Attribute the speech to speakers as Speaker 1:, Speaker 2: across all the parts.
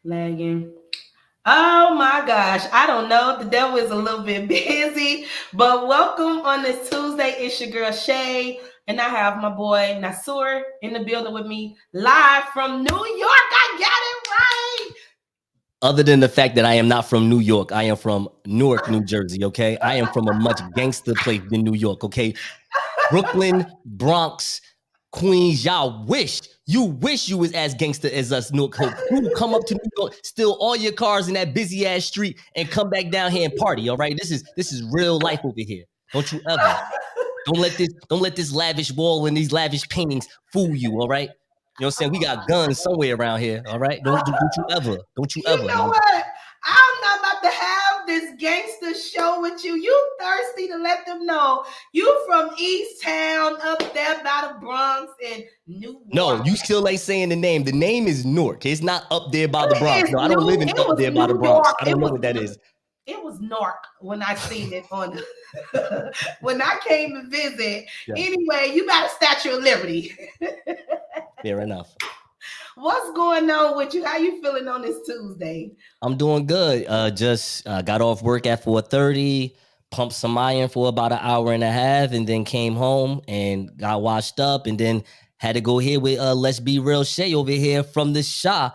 Speaker 1: Lagging. Oh my gosh. I don't know. The devil is a little bit busy, but welcome on this Tuesday. It's your girl Shay, and I have my boy Nassor in the building with me live from New York. I got it right.
Speaker 2: Other than the fact that I am not from New York, I am from Newark, New Jersey, okay? I am from a much gangster place than New York, okay? Brooklyn, Bronx, Queens, y'all wish you was as gangster as us, Newark. You come up to New York, steal all your cars in that busy ass street, and come back down here and party. All right, this is real life over here. Don't you ever don't let this lavish wall and these lavish paintings fool you. All right, you know what I'm saying? We got guns somewhere around here. All right, don't you ever.
Speaker 1: You know what? I'm not about to have this gangster show with you. You thirsty to let them know you from East Town up there by the Bronx and New York.
Speaker 2: No, you still ain't saying the name. The name is Newark. It's not up there by the Bronx. No, I don't live in up there by the Bronx. I don't know what that is.
Speaker 1: It was Newark when I seen it on when I came to visit. Yeah. Anyway, you got a Statue of Liberty.
Speaker 2: Fair enough.
Speaker 1: What's going on with you? How you feeling on this Tuesday?
Speaker 2: I'm doing good. Just got off work at 4:30, pumped some iron for about an hour and a half, and then came home and got washed up, and then had to go here with Let's Be Real Shay over here from the Shah,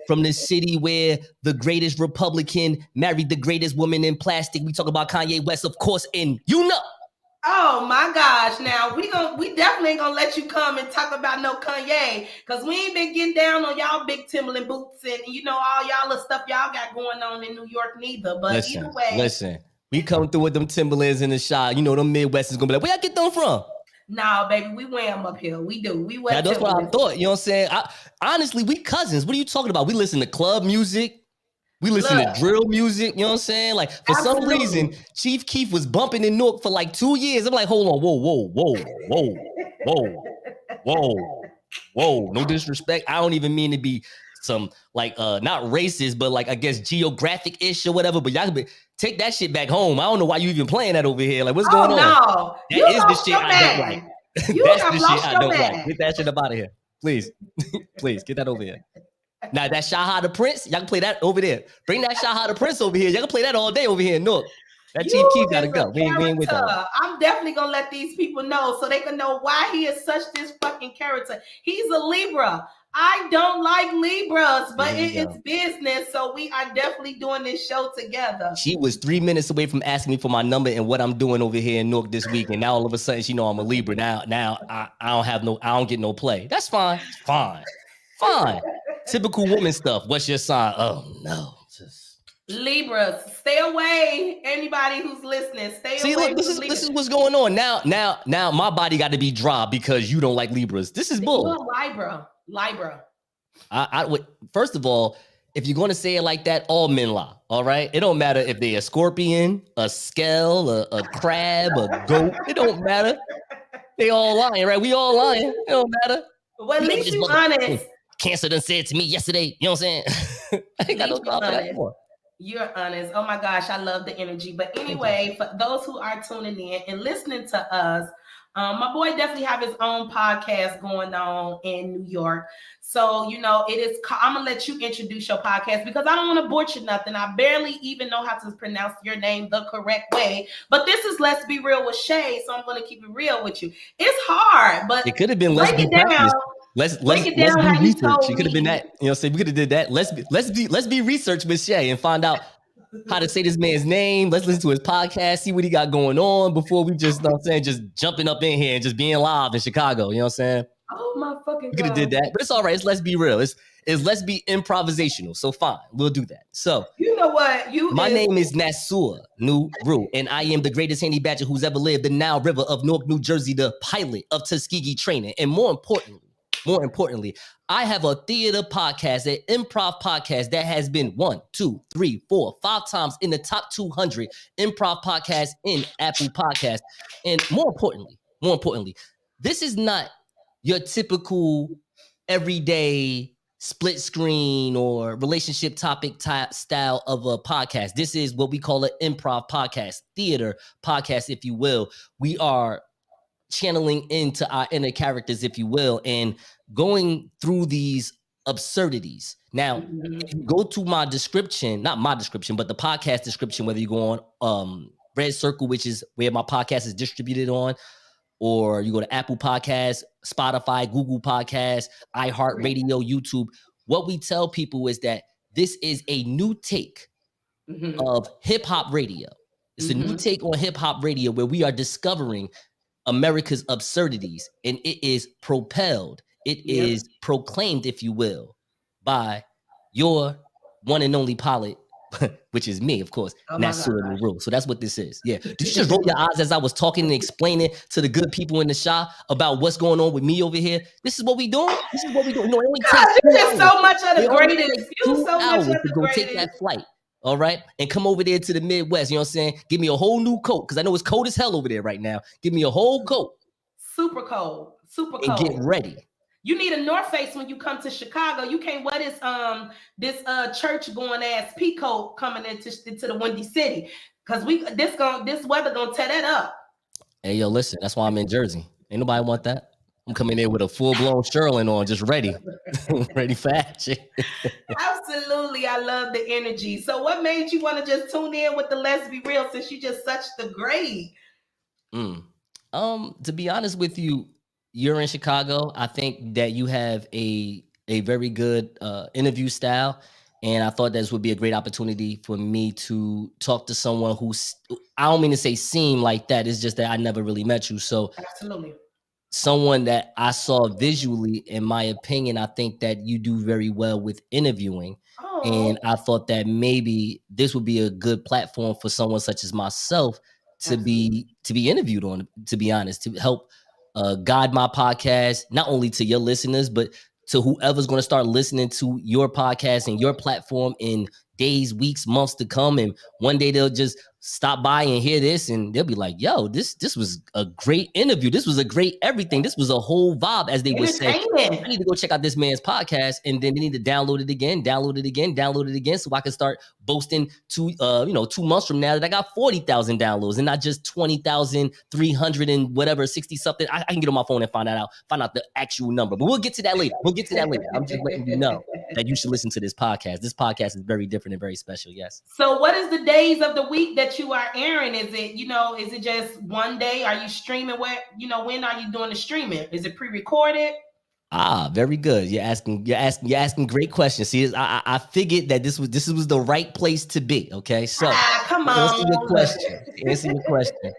Speaker 2: from the city where the greatest Republican married the greatest woman in plastic. We talk about Kanye West, of course, and
Speaker 1: Oh my gosh! Now we definitely ain't gonna let you come and talk about no Kanye, because we ain't been getting down on y'all big Timberland boots and all y'all the stuff y'all got going on in New York neither. But either way,
Speaker 2: listen, we come through with them Timberlands in the shot. Them Midwest is gonna be like, where y'all get them from?
Speaker 1: Nah, baby, we wear them up here. We do. We wear.
Speaker 2: Yeah, that's what I thought. You know what I'm saying? Honestly, we cousins. What are you talking about? We listen to club music. We listen to drill music, you know what I'm saying? Like, for some reason, Chief Keef was bumping in Newark for like 2 years. I'm like, hold on, whoa. No disrespect. I don't even mean to be some, like, not racist, but like, I guess geographic-ish or whatever, but y'all could take that shit back home. I don't know why you even playing that over here. Like, what's going on?
Speaker 1: No.
Speaker 2: That is the shit I don't like. That's the shit I don't like. Get that shit up out of here. Please. Please, get that over here. Now that Shaha the Prince, y'all can play that over there. Bring that Shaha the Prince over here. Y'all can play that all day over here in Newark. That Chief Keef gotta go. We ain't with that.
Speaker 1: I'm definitely gonna let these people know so they can know why he is such this fucking character. He's a Libra. I don't like Libras, but it's business, so we are definitely doing this show together.
Speaker 2: She was 3 minutes away from asking me for my number and what I'm doing over here in Newark this week, and now all of a sudden she know I'm a Libra. Now I don't get no play. That's fine. Fine. Typical woman stuff. What's your sign? Oh no,
Speaker 1: Libras. Stay away. Anybody who's listening, stay away.
Speaker 2: Look, this is what's going on now. My body got to be dry because you don't like Libras. This is bull.
Speaker 1: Libra.
Speaker 2: First of all, if you're going to say it like that, all men lie. All right, it don't matter if they're a scorpion, a scale, a crab, a goat. It don't matter. They all lying, right? We all lying. It don't matter.
Speaker 1: Well, at least you're honest.
Speaker 2: Cancer done said to me yesterday, you know what I'm saying? I ain't got no problem for that anymore.
Speaker 1: You're honest. Oh my gosh, I love the energy. But anyway, for those who are tuning in and listening to us, my boy definitely have his own podcast going on in New York. So, it is, I'm going to let you introduce your podcast because I don't want to butcher nothing. I barely even know how to pronounce your name the correct way. But this is Let's Be Real with Shay, so I'm going to keep it real with you. It's hard, but
Speaker 2: it could have been Let's Be Practice. Let's be research. It could have been that. We could have did that. Let's be research with Shay and find out how to say this man's name. Let's listen to his podcast, see what he got going on before we just, just jumping up in here and just being live in Chicago. You know what I'm saying?
Speaker 1: Oh my fucking God.
Speaker 2: We could have did that, but it's all right. It's Let's Be Real. It's Let's Be Improvisational. So fine, we'll do that. So
Speaker 1: you know what?
Speaker 2: My name is Nassor Nuru, and I am the greatest handy badger who's ever lived. The Nile River of Newark, New Jersey, the pilot of Tuskegee training, and more importantly, I have a theater podcast, an improv podcast that has been 1, 2, 3, 4, 5 times in the top 200 improv podcasts in Apple Podcasts. And more importantly, this is not your typical everyday split screen or relationship topic type style of a podcast. This is what we call an improv podcast, theater podcast, if you will. We are channeling into our inner characters, if you will, and going through these absurdities. Now, if you go to my description, not my description, but the podcast description, whether you go on Red Circle, which is where my podcast is distributed on, or you go to Apple Podcasts, Spotify, Google Podcasts, iHeartRadio, YouTube. What we tell people is that this is a new take of hip hop radio. It's a new take on hip hop radio where we are discovering America's absurdities, and it is propelled, it is proclaimed, if you will, by your one and only pilot, which is me, of course, Nassor Nuru. So that's what this is. Yeah. Did you just roll your eyes as I was talking and explaining to the good people in the shop about what's going on with me over here? This is what we doing. This is what we doing. No, it only takes
Speaker 1: you just so much of the greatest. You so much of the
Speaker 2: greatest. Take that flight. All right. And come over there to the Midwest. You know what I'm saying? Give me a whole new coat, because I know it's cold as hell over there right now. Give me a whole coat.
Speaker 1: Super cold. Super cold.
Speaker 2: And get ready.
Speaker 1: You need a North Face when you come to Chicago. You can't wear this church going ass peacoat coming into the Windy City, because this weather gonna tear that up.
Speaker 2: Hey yo, listen, that's why I'm in Jersey. Ain't nobody want that. I'm coming in with a full-blown Sherlin on, just ready, ready for action.
Speaker 1: Absolutely, I love the energy. So, what made you want to just tune in with the Let's Be Real, since you just such the great?
Speaker 2: To be honest with you, you're in Chicago. I think that you have a very good interview style, and I thought this would be a great opportunity for me to talk to someone who's, I don't mean to say seem like that. It's just that I never really met you. So
Speaker 1: absolutely,
Speaker 2: someone that I saw visually, in my opinion, I think that you do very well with interviewing. And I thought that maybe this would be a good platform for someone such as myself to be interviewed on, to be honest, to help guide my podcast, not only to your listeners, but to whoever's going to start listening to your podcast and your platform in days, weeks, months to come. And one day they'll just stop by and hear this, and they'll be like, yo, this was a great interview. This was a great everything. This was a whole vibe, as they would say. I need to go check out this man's podcast, and then they need to download it again, so I can start boasting to 2 months from now that I got 40,000 downloads and not just 20,300 and whatever, 60 something. I can get on my phone and find out the actual number. But we'll get to that later. I'm just letting you know that you should listen to this podcast. This podcast is very different and very special. Yes.
Speaker 1: So what is the days of the week that you are airing? Is it just one day? Are you streaming? When are you doing the streaming? Is it pre-recorded?
Speaker 2: Very good. You're asking great questions. See, I figured that this was the right place to be. Okay, so
Speaker 1: come on.
Speaker 2: Answer your question.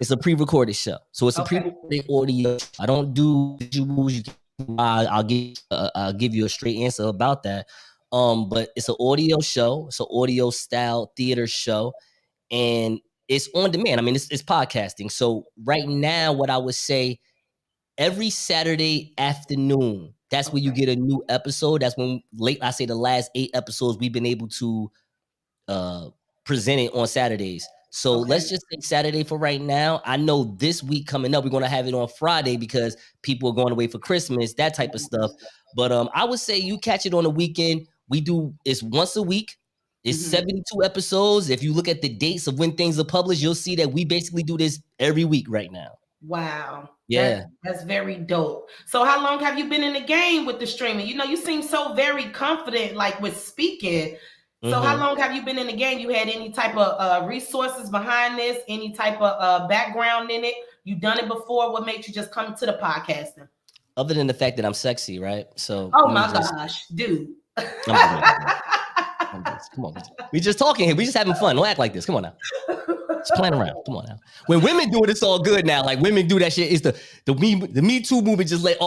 Speaker 2: It's a pre-recorded show, so it's a pre-recorded audio. I don't do visuals. I'll give you a straight answer about that. But it's an audio show. It's an audio style theater show, and it's on demand. I mean, it's podcasting. So right now, what I would say, every Saturday afternoon, that's where you get a new episode. That's when the last 8 episodes we've been able to present it on Saturdays. So let's just say Saturday for right now. I know this week coming up, we're going to have it on Friday because people are going away for Christmas, that type of stuff. But I would say you catch it on the weekend. It's once a week. It's 72 episodes. If you look at the dates of when things are published, you'll see that we basically do this every week right now.
Speaker 1: Wow.
Speaker 2: Yeah.
Speaker 1: That's very dope. So how long have you been in the game with the streaming? You seem so very confident, like with speaking. So how long have you been in the game? You had any type of resources behind this? Any type of background in it? You done it before? What made you just come to the podcasting?
Speaker 2: Other than the fact that I'm sexy, right? So
Speaker 1: gosh, dude.
Speaker 2: Come on. We just talking here. We just having fun. Don't act like this. Come on now. Just playing around. Come on now. When women do it, it's all good now. Like women do that shit. It's the Me Too movement. Just like,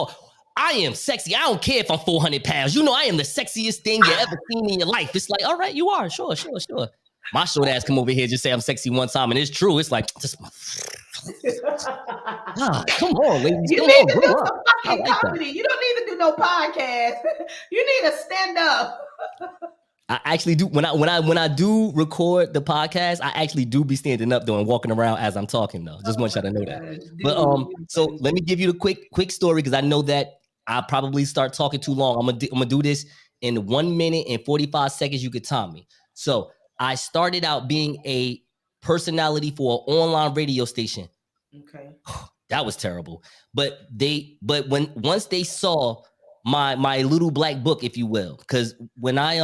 Speaker 2: I am sexy. I don't care if I'm 400 pounds. I am the sexiest thing you ever seen in your life. It's like, all right, you are. Sure. My short ass come over here, just say I'm sexy one time, and it's true. It's like, just come on, ladies.
Speaker 1: You need to do some fucking comedy. You don't need to do no podcast. You need to stand up.
Speaker 2: I actually do. When I do record the podcast, I actually do be standing up though and walking around as I'm talking though. Just want y'all to know that. But so let me give you the quick story, because I know that I probably start talking too long. I'm gonna do this in 1 minute and 45 seconds. You could time me. So I started out being a personality for an online radio station.
Speaker 1: Okay.
Speaker 2: That was terrible. But once they saw my little black book, if you will, because when I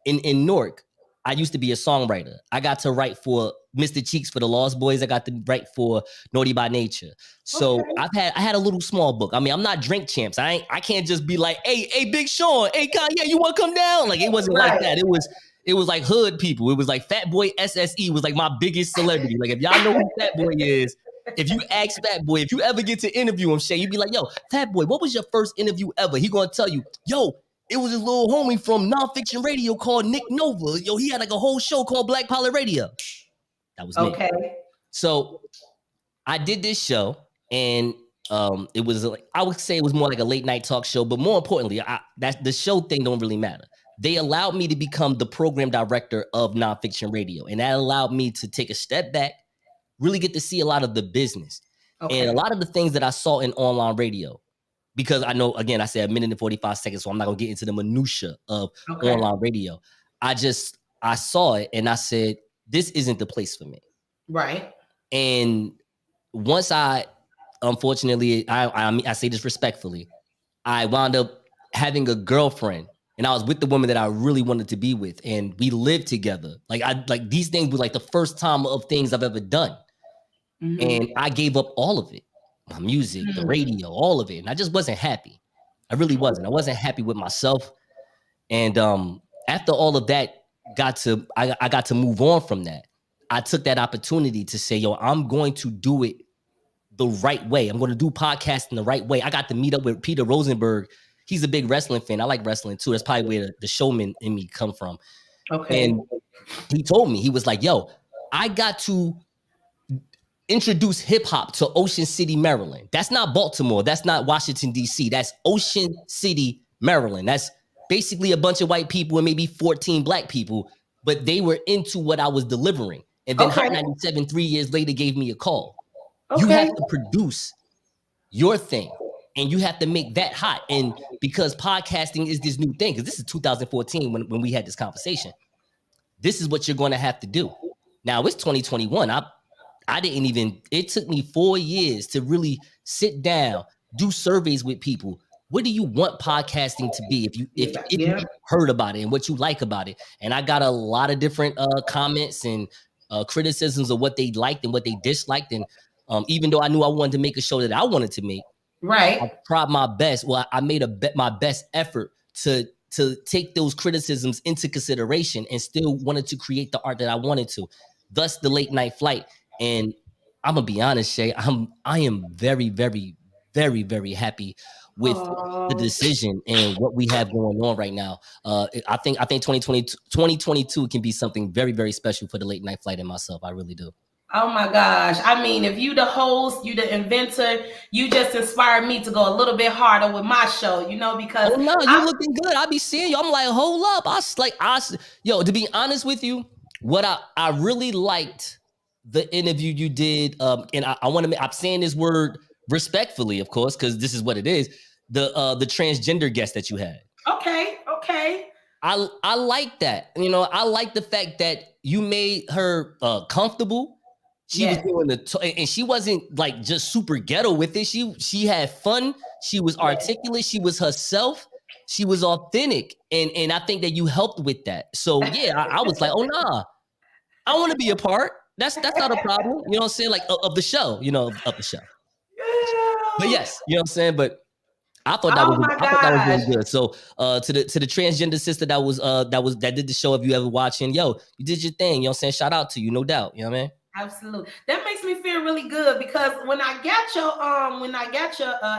Speaker 2: in Newark, I used to be a songwriter. I got to write for Mr. Cheeks for the Lost Boys. I got to write for Naughty by Nature. So
Speaker 1: Okay.
Speaker 2: I had a little small book. I mean, I'm not Drink Champs. I can't just be like, hey, Big Sean, hey Kanye, you want to come down? Like, it wasn't like that. It was like hood people. It was like Fat Boy SSE was like my biggest celebrity. Like, if y'all know who Fat Boy is, if you ask Fat Boy, if you ever get to interview him, Shay, you'd be like, yo, Fat Boy, what was your first interview ever? He gonna tell you, yo, it was a little homie from Nonfiction Radio called Nick Nova. Yo, he had like a whole show called Black Pilot Radio. That was me.
Speaker 1: Okay.
Speaker 2: So I did this show, and it was I would say it was more like a late night talk show, but more importantly, that the show thing don't really matter. They allowed me to become the program director of Nonfiction Radio, and that allowed me to take a step back, really get to see a lot of the business and a lot of the things that I saw in online radio. Because I know, again, I said 1 minute and 45 seconds, so I'm not gonna get into the minutia of online radio. I saw it and I said, this isn't the place for me.
Speaker 1: Right.
Speaker 2: And once unfortunately, I say this respectfully, I wound up having a girlfriend, and I was with the woman that I really wanted to be with, and we lived together. Like these things were like the first time of things I've ever done. Mm-hmm. And I gave up all of it. My music, the radio, all of it. And I just wasn't happy. I really wasn't. I wasn't happy with myself. And after all of that I got to move on from that. I took that opportunity to say, yo, I'm going to do it the right way. I'm going to do podcasting the right way. I got to meet up with Peter Rosenberg. He's a big wrestling fan. I like wrestling too. That's probably where the showman in me come from. Okay. And he told me, he was like, yo, I got to introduce hip hop to Ocean City, Maryland. That's not Baltimore. That's not Washington, D.C. That's Ocean City, Maryland. That's basically a bunch of white people and maybe 14 black people, but they were into what I was delivering. And then Hot 97, 3 years later, gave me a call. You have to produce your thing, and you have to make that hot. And because podcasting is this new thing, because this is 2014 when we had this conversation, this is what you're going to have to do. Now, it's 2021. It took me 4 years to really sit down, do surveys with people. What do you want podcasting to be if you heard about it and what you like about it? And I got a lot of different comments and criticisms of what they liked and what they disliked. And even though I knew I wanted to make a show that I wanted to make, right, I tried my best. Well, I made my best effort to take those criticisms into consideration and still wanted to create the art that I wanted to. Thus, the late night flight. And I'm gonna be honest, Shay, I am very, very, very, very happy with the decision and what we have going on right now. I think 2022 can be something very, very special for the late night flight and myself. I really do.
Speaker 1: Oh my gosh. I mean, if you the host, you the inventor, you just inspired me to go a little bit harder with my show, because
Speaker 2: you're looking good. I be seeing you. I'm like, hold up. To be honest with you, what I really liked the interview you did, and I want to I'm saying this word respectfully, of course, because this is what it is. The transgender guest that you had. Okay. I like that. I like the fact that you made her comfortable. She was doing and she wasn't like just super ghetto with it. She had fun. She was articulate. She was herself. She was authentic, and I think that you helped with that. So yeah, I was like, oh nah, I want to be a part. That's not a problem. You know what I'm saying? Like of the show, of the show. But yes, you know what I'm saying? But I thought that was really good. So to the transgender sister that did the show, if you ever watching, yo, you did your thing. You know what I'm saying? Shout out to you, no doubt. You know what I mean?
Speaker 1: Absolutely. That makes me feel really good because when I got your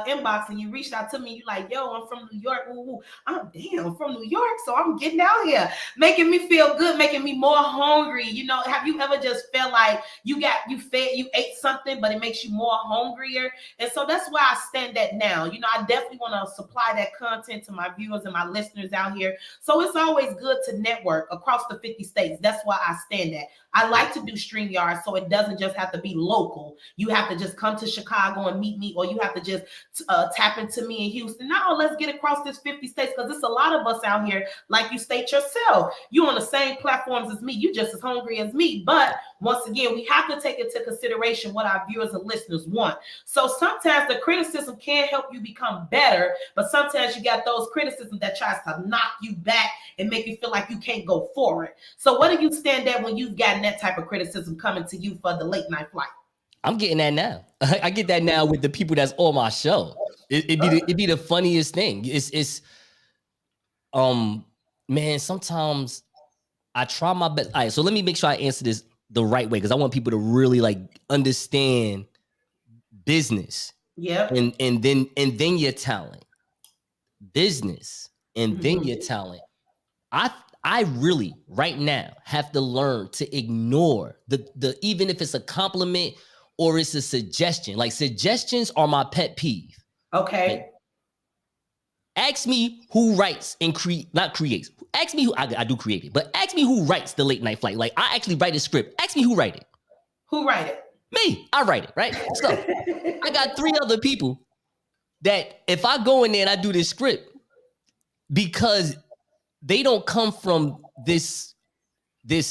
Speaker 1: inbox and you reached out to me, you like, yo, I'm from New York. Ooh, I'm from New York, so I'm getting out here, making me feel good, making me more hungry. Have you ever just felt like you ate something, but it makes you more hungrier? And so that's why I stand at now. I definitely want to supply that content to my viewers and my listeners out here. So it's always good to network across the 50 states. That's why I stand at. I like to do StreamYard. So it doesn't just have to be local. You have to just come to Chicago and meet me, or you have to just tap into me in Houston. No, let's get across this 50 states, because it's a lot of us out here, like you state yourself. You on the same platforms as me. You just as hungry as me. But once again, we have to take into consideration what our viewers and listeners want. So sometimes the criticism can help you become better, but sometimes you got those criticisms that tries to knock you back and make you feel like you can't go forward. So what do you stand at when you've gotten that type of criticism coming to you for the late night flight?
Speaker 2: I'm getting that now. I get that now with the people that's on my show. It'd be the funniest thing. It's man, sometimes I try my best. All right, so let me make sure I answer this the right way, because I want people to really like understand business.
Speaker 1: Yeah.
Speaker 2: And then your talent. Business and then your talent. I really right now have to learn to ignore the even if it's a compliment or it's a suggestion. Like, suggestions are my pet peeve.
Speaker 1: Okay.
Speaker 2: Like, ask me who writes and not creates. Ask me who I do create it, but ask me who writes the late night flight. Like, I actually write a script. Ask me who write it.
Speaker 1: Who write it?
Speaker 2: Me. I write it, right? So I got 3 other people that if I go in there and I do this script, because they don't come from this they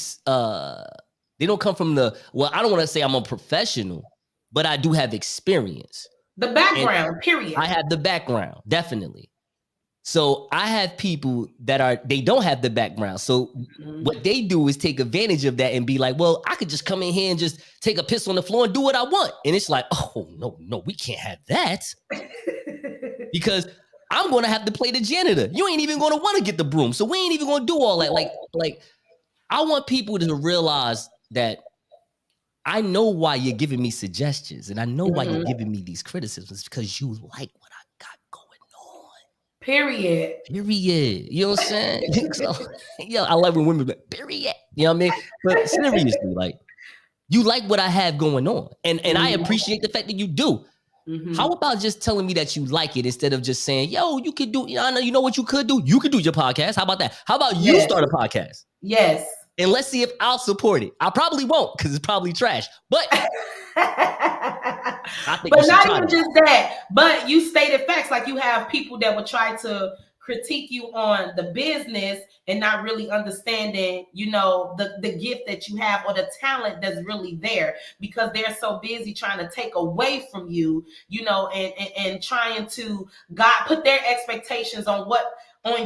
Speaker 2: don't come from I don't want to say I'm a professional, but I do have experience.
Speaker 1: The background, period.
Speaker 2: I have the background, definitely. So I have people that they don't have the background. So what they do is take advantage of that and be like, well, I could just come in here and just take a piss on the floor and do what I want. And it's like, oh, no, we can't have that. Because I'm going to have to play the janitor. You ain't even going to want to get the broom. So we ain't even going to do all that. Like, I want people to realize that I know why you're giving me suggestions, and I know why you're giving me these criticisms, because you like what I got going on.
Speaker 1: Period.
Speaker 2: You know what I'm saying? So, yeah, I love when women be like, period. You know what I mean? But seriously, like, you like what I have going on. And I appreciate the fact that you do. How about just telling me that you like it instead of just saying, yo, you could do, you know what you could do? You could do your podcast. How about that? How about you start a podcast?
Speaker 1: Yes.
Speaker 2: And let's see if I'll support it. I probably won't, because it's probably trash. But I think
Speaker 1: but not even just that, but you stated facts. Like, you have people that would try to critique you on the business and not really understanding, the gift that you have or the talent that's really there, because they're so busy trying to take away from you, and trying to put their expectations on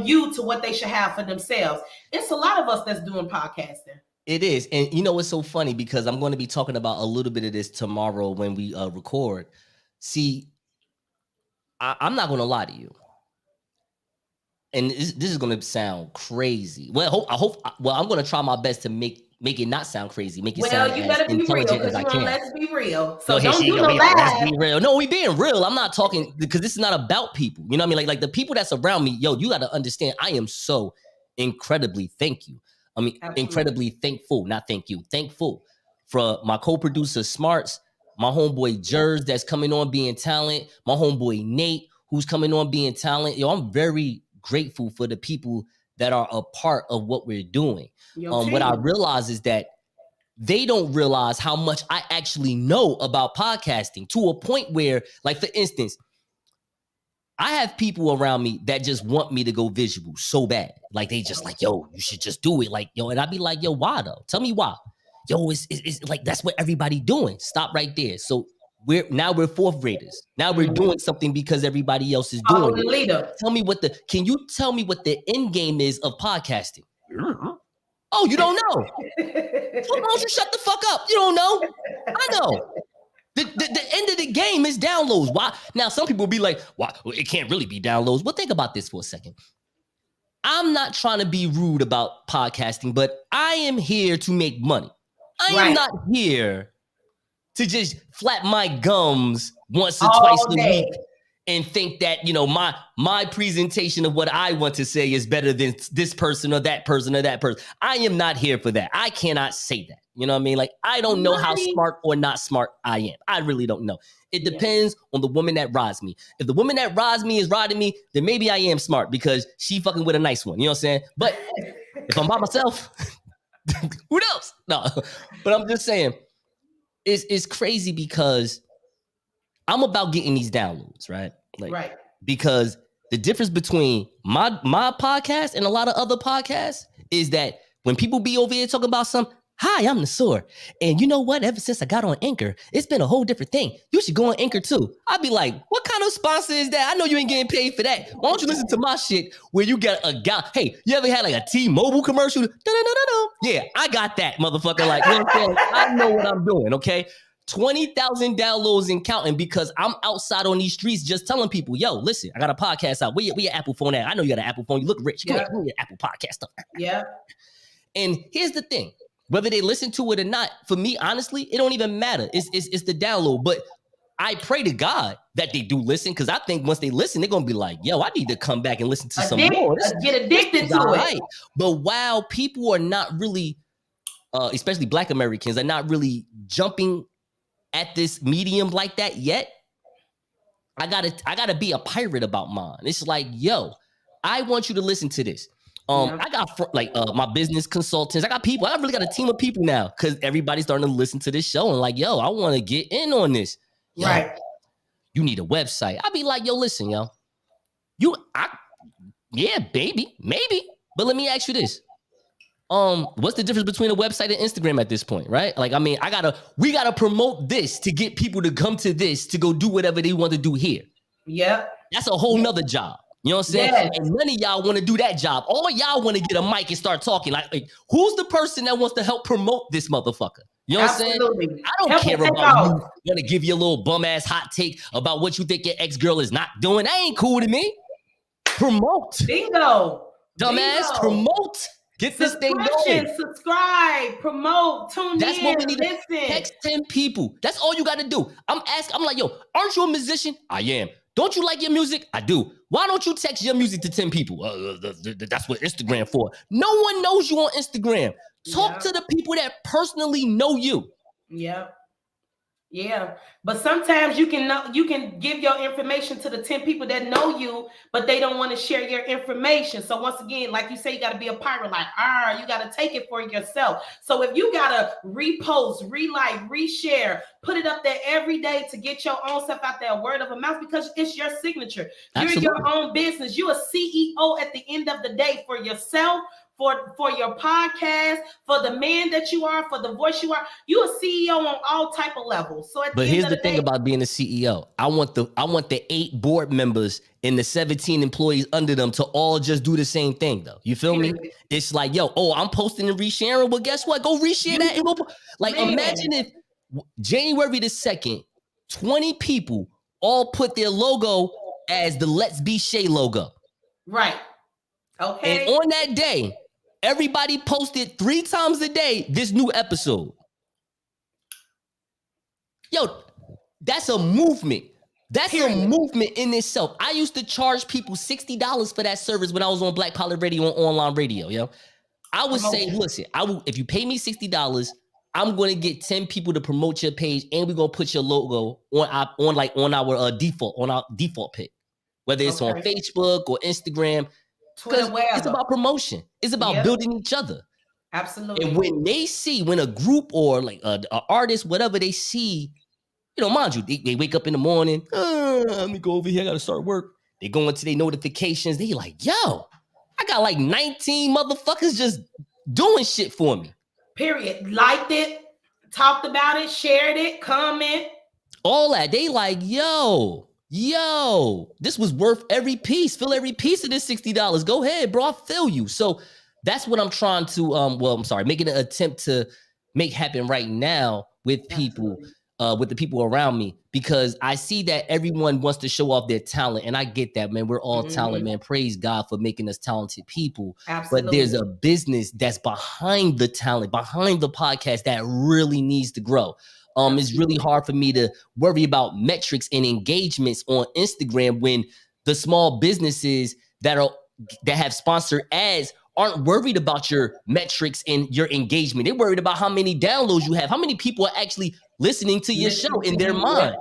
Speaker 1: you to what they should have for themselves. It's a lot of us that's doing podcasting.
Speaker 2: It is. And it's so funny, because I'm going to be talking about a little bit of this tomorrow when we record. See, I'm not going to lie to you. And this is going to sound crazy. Well, I'm going to try my best to make it not sound crazy. Make it sound
Speaker 1: you better
Speaker 2: as
Speaker 1: be
Speaker 2: intelligent
Speaker 1: real,
Speaker 2: as I can.
Speaker 1: Let's be real. So
Speaker 2: don't
Speaker 1: do no lies.
Speaker 2: Let's be real. No, we being real. I'm not talking, because this is not about people. You know what I mean? Like the people that's around me, yo, you got to understand, I am so incredibly incredibly thankful, not thank you, thankful for my co-producer Smarts, my homeboy Jers that's coming on being talent, my homeboy Nate who's coming on being talent. Yo, I'm very grateful for the people that are a part of what we're doing. What I realize is that they don't realize how much I actually know about podcasting, to a point where, like, for instance, I have people around me that just want me to go visual so bad. Like, they just like, yo, you should just do it. Like, yo, and I'd be like, yo, why though? Tell me why. Yo, it's like, that's what everybody doing. Stop right there. So we're 4th graders. Now we're doing something because everybody else is doing it.
Speaker 1: Leader.
Speaker 2: Can you tell me what the end game is of podcasting? Oh, you don't know? Why don't you shut the fuck up? You don't know? I know. The end of the game is downloads. Why? Now, some people will be like, why? Well, it can't really be downloads. Well, think about this for a second. I'm not trying to be rude about podcasting, but I am here to make money. I am not here to just flap my gums once or twice a week and think that, my presentation of what I want to say is better than this person or that person or that person. I am not here for that. I cannot say that. You know what I mean? Like, I don't know how smart or not smart I am. I really don't know. It depends on the woman that rides me. If the woman that rides me is riding me, then maybe I am smart because she fucking with a nice one. You know what I'm saying? But if I'm by myself, who knows? No, but I'm just saying, it's crazy because I'm about getting these downloads, right? Like,
Speaker 1: right.
Speaker 2: Because the difference between my podcast and a lot of other podcasts is that when people be over here talking about hi, I'm Nassor. And you know what? Ever since I got on Anchor, it's been a whole different thing. You should go on Anchor too. I'd be like, what kind of sponsor is that? I know you ain't getting paid for that. Why don't you listen to my shit where you get a guy? Hey, you ever had like a T-Mobile commercial? Yeah, I got that, motherfucker. Like, you know what I'm saying? I know what I'm doing, okay? 20,000 downloads and counting because I'm outside on these streets just telling people, yo, listen, I got a podcast out. Where your Apple phone at? I know you got an Apple phone. You look rich. Go ahead, your Apple podcast stuff.
Speaker 1: Yeah.
Speaker 2: And here's the thing. Whether they listen to it or not, for me, honestly, it don't even matter. It's the download. But I pray to God that they do listen, because I think once they listen, they're going to be like, yo, I need to come back and listen to some more.
Speaker 1: Get addicted to it.
Speaker 2: Right. But while people are not really, especially Black Americans, are not really jumping at this medium like that yet, I gotta be a pirate about mine. It's like, yo, I want you to listen to this. I got my business consultants. I got people. I really got a team of people now because everybody's starting to listen to this show and like, yo, I want to get in on this. Yo,
Speaker 1: right.
Speaker 2: You need a website. I'll be like, yo, listen, yo, yeah, baby, maybe. But let me ask you this. What's the difference between a website and Instagram at this point, right? Like, I mean, we gotta promote this to get people to come to this to go do whatever they want to do here.
Speaker 1: Yep.
Speaker 2: That's a whole nother job. You know what I'm saying? Yes. And none of y'all want to do that job. All y'all want to get a mic and start talking. Like, who's the person that wants to help promote this motherfucker? You know what I'm saying? I don't care about you want to give your little bum ass hot take about what you think your ex-girl is not doing. That ain't cool to me. Promote.
Speaker 1: Bingo.
Speaker 2: Dumbass, promote. Get this thing going.
Speaker 1: Subscribe, promote, tune in.
Speaker 2: That's what we need
Speaker 1: listen.
Speaker 2: To text 10 people. That's all you got to do. I'm like, yo, aren't you a musician? I am. Don't you like your music? I do. Why don't you text your music to 10 people? That's what Instagram for. No one knows you on Instagram. Talk to the people that personally know you.
Speaker 1: Yeah. Yeah, but sometimes you can give your information to the 10 people that know you, but they don't want to share your information. So once again, like you say, you got to be a pirate. Like, you got to take it for yourself. So if you got to repost, relike, reshare, put it up there every day to get your own stuff out there, word of mouth, because it's your signature. Absolutely. You're your own business. You're a CEO at the end of the day for yourself. For your podcast, for the man that you are, for the voice you are, you're a CEO on all type of levels. So
Speaker 2: but here's the thing about being a CEO. I want the 8 board members and the 17 employees under them to all just do the same thing, though. You feel me? It's like, yo, I'm posting and resharing. Well, guess what? Go reshare that. And go, like, imagine if January the 2nd, 20 people all put their logo as the Let's Be Shay logo.
Speaker 1: Right. Okay.
Speaker 2: And on that day, everybody posted 3 times a day this new episode. Yo, that's a movement. That's a movement in itself. I used to charge people $60 for that service when I was on Black Pilot Radio and online radio, yo. I would say, listen, if you pay me $60, I'm going to get 10 people to promote your page, and we're going to put your logo on our default pic, whether it's on Facebook or Instagram. Because it's about promotion. It's about building each other.
Speaker 1: Absolutely.
Speaker 2: And when a group or like an artist, whatever they see, you know, mind you, they wake up in the morning, let me go over here, I got to start work. They go into their notifications. They like, yo, I got like 19 motherfuckers just doing shit for me.
Speaker 1: Period. Liked it, talked about it, shared it, comment.
Speaker 2: All that. They like, yo, this was worth every piece. Fill every piece of this $60. Go ahead, bro. I'll fill you. So that's what I'm trying to, making an attempt to make happen right now with people, with the people around me, because I see that everyone wants to show off their talent. And I get that, man. We're all talent, man. Praise God for making us talented people.
Speaker 1: Absolutely.
Speaker 2: But there's a business that's behind the talent, behind the podcast that really needs to grow. It's really hard for me to worry about metrics and engagements on Instagram when the small businesses that have sponsored ads aren't worried about your metrics and your engagement. They're worried about how many downloads you have, how many people are actually listening to your show in their mind.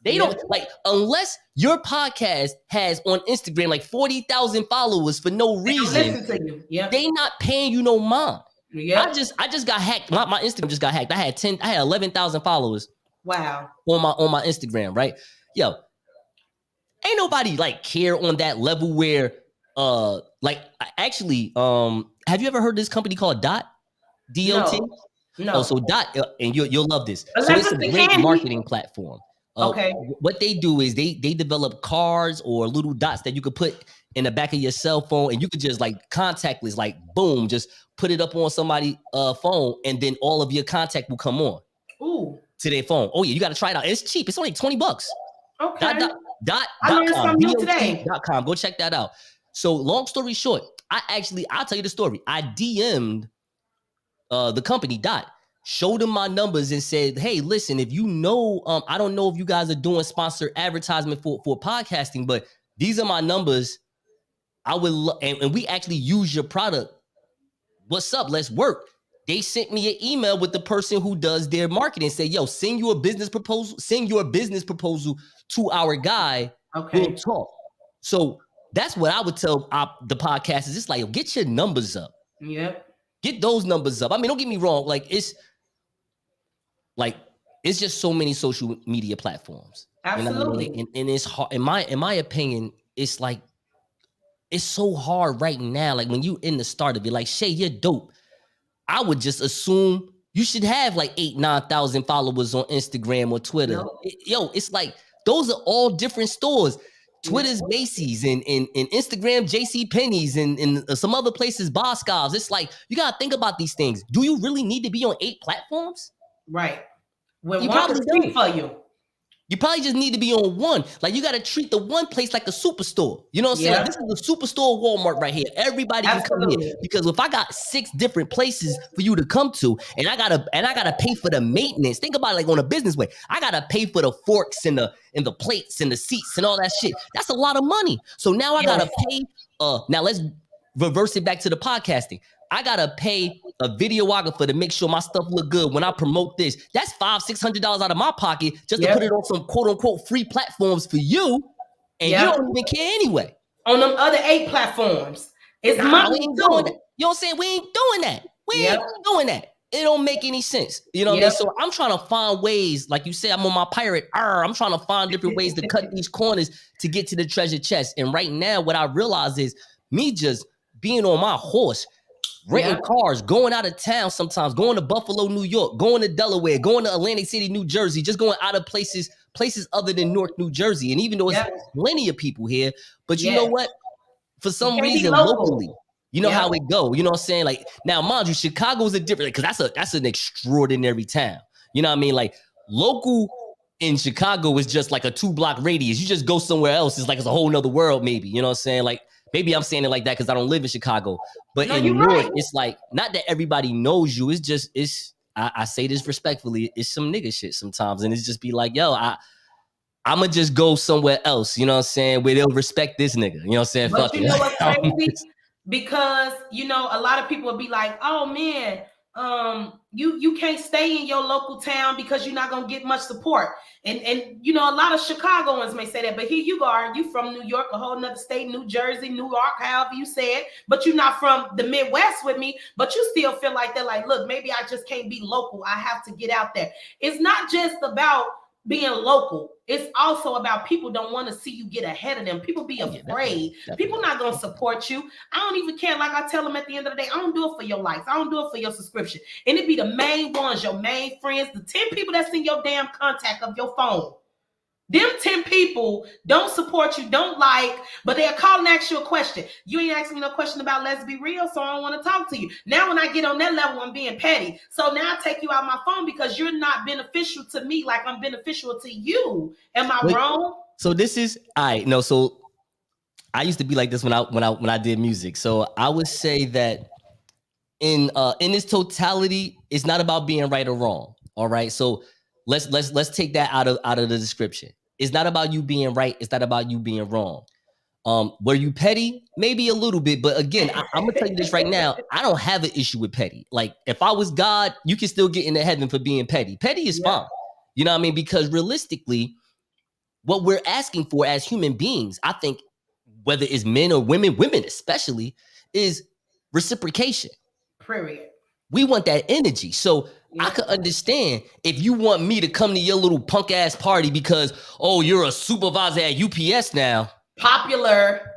Speaker 2: They don't like, unless your podcast has on Instagram like 40,000 followers for no reason.
Speaker 1: Listen to you.
Speaker 2: They not paying you no mind.
Speaker 1: Yep.
Speaker 2: I just got hacked. My Instagram just got hacked. I had 11,000 followers.
Speaker 1: Wow.
Speaker 2: On my Instagram, right? Yo, ain't nobody like care on that level where like actually have you ever heard of this company called Dot? DOT?
Speaker 1: No.
Speaker 2: Oh, so Dot, and you'll love this. So
Speaker 1: Unless
Speaker 2: it's a
Speaker 1: it's the
Speaker 2: great
Speaker 1: candy.
Speaker 2: marketing platform.
Speaker 1: Okay.
Speaker 2: What they do is they develop cards or little dots that you could put in the back of your cell phone, and you could just like contactless, like boom, just put it up on somebody's phone, and then all of your contact will come on.
Speaker 1: Ooh.
Speaker 2: To their phone. Oh yeah, you got to try it out. It's cheap. It's only $20.
Speaker 1: Okay.
Speaker 2: I
Speaker 1: learned something new today.
Speaker 2: .com. Go check that out. So long story short, I'll tell you the story. I DM'd the company Dot, showed them my numbers and said, hey, listen, if you know, I don't know if you guys are doing sponsored advertisement for podcasting, but these are my numbers. I would and we actually use your product. What's up? Let's work. They sent me an email with the person who does their marketing. Say, yo, send your business proposal to our guy.
Speaker 1: Okay.
Speaker 2: We'll talk. So that's what I would tell the podcasters. It's like, yo, get your numbers up.
Speaker 1: Yep.
Speaker 2: Get those numbers up. I mean, don't get me wrong. It's just so many social media platforms.
Speaker 1: Absolutely.
Speaker 2: You know what I mean? And it's hard. In my opinion, it's like, it's so hard right now. Like when you in the start of it, like Shay, you're dope. I would just assume you should have like 9,000 followers on Instagram or Twitter.
Speaker 1: No.
Speaker 2: It's like those are all different stores. Twitter's Macy's and Instagram JC Penney's and some other places Boscov's. It's like you gotta think about these things. Do you really need to be on 8 platforms?
Speaker 1: Right. When
Speaker 2: you
Speaker 1: one
Speaker 2: probably
Speaker 1: can speak for you.
Speaker 2: You probably just need to be on one. Like you got to treat the one place like a superstore. You know what I'm saying? Like, this is the superstore Walmart right here. Everybody can come here because if I got 6 different places for you to come to, and I gotta pay for the maintenance. Think about it like on a business way. I gotta pay for the forks and the plates and the seats and all that shit. That's a lot of money. So now I gotta pay. Now let's reverse it back to the podcasting. I gotta pay a videographer to make sure my stuff look good when I promote this. That's $500-$600 out of my pocket just to put it on some quote unquote free platforms for you, and you don't even care anyway.
Speaker 1: On them other 8 platforms, it's money too.
Speaker 2: You know what I'm saying? We ain't doing that. We ain't doing that. It don't make any sense. You know what I mean? So I'm trying to find ways, like you said, I'm on my pirate. I'm trying to find different ways to cut these corners to get to the treasure chest. And right now, what I realize is me just being on my horse, renting cars, going out of town sometimes, going to Buffalo, New York, going to Delaware, going to Atlantic City, New Jersey, just going out of places other than Newark, New Jersey. And even though there's plenty of people here, but you know what? For some reason, locally, you know how it go. You know what I'm saying? Like now, mind you, Chicago's a different, because that's an extraordinary town. You know what I mean? Like local in Chicago is just like a 2-block radius. You just go somewhere else, it's like it's a whole nother world, maybe. You know what I'm saying? Like maybe I'm saying it like that because I don't live in Chicago. But in New York, it's like, not that everybody knows you. It's just, I say this respectfully, it's some nigga shit sometimes. And it's just be like, yo, I'm going to just go somewhere else, you know what I'm saying, where they'll respect this nigga. You know what I'm saying?
Speaker 1: But you know what's crazy? Because, you know, a lot of people will be like, oh, man, you can't stay in your local town because you're not going to get much support. And you know, a lot of Chicagoans may say that, but here you are, you from New York, a whole nother state, New Jersey, New York, however you say it, but you're not from the Midwest with me, but you still feel like they're like, look, maybe I just can't be local. I have to get out there. It's not just about being local. It's also about people don't want to see you get ahead of them. People be afraid. People not going to support you. I don't even care. Like I tell them at the end of the day, I don't do it for your likes. I don't do it for your subscription. And it be the main ones, your main friends, the 10 people that's in your damn contact of your phone. Them 10 people don't support you, don't like, but they'll call and ask you a question. You ain't asking me no question about Let's Be Real, so I don't want to talk to you. Now when I get on that level, I'm being petty. So now I take you out my phone because you're not beneficial to me like I'm beneficial to you. Am I wrong?
Speaker 2: So this is, so I used to be like this when I did music. So I would say that in its totality, it's not about being right or wrong. All right. So let's take that out of the description. It's not about you being right. It's not about you being wrong. Were you petty? Maybe a little bit, but again, I'm gonna tell you this right now. I don't have an issue with petty. Like if I was God, you can still get into heaven for being petty. Petty is fine. You know what I mean? Because realistically, what we're asking for as human beings, I think, whether it's men or women especially, is reciprocation.
Speaker 1: Period.
Speaker 2: We want that energy. So I
Speaker 1: Yeah.
Speaker 2: could understand if you want me to come to your little punk ass party because, oh, you're a supervisor at UPS now.
Speaker 1: Popular.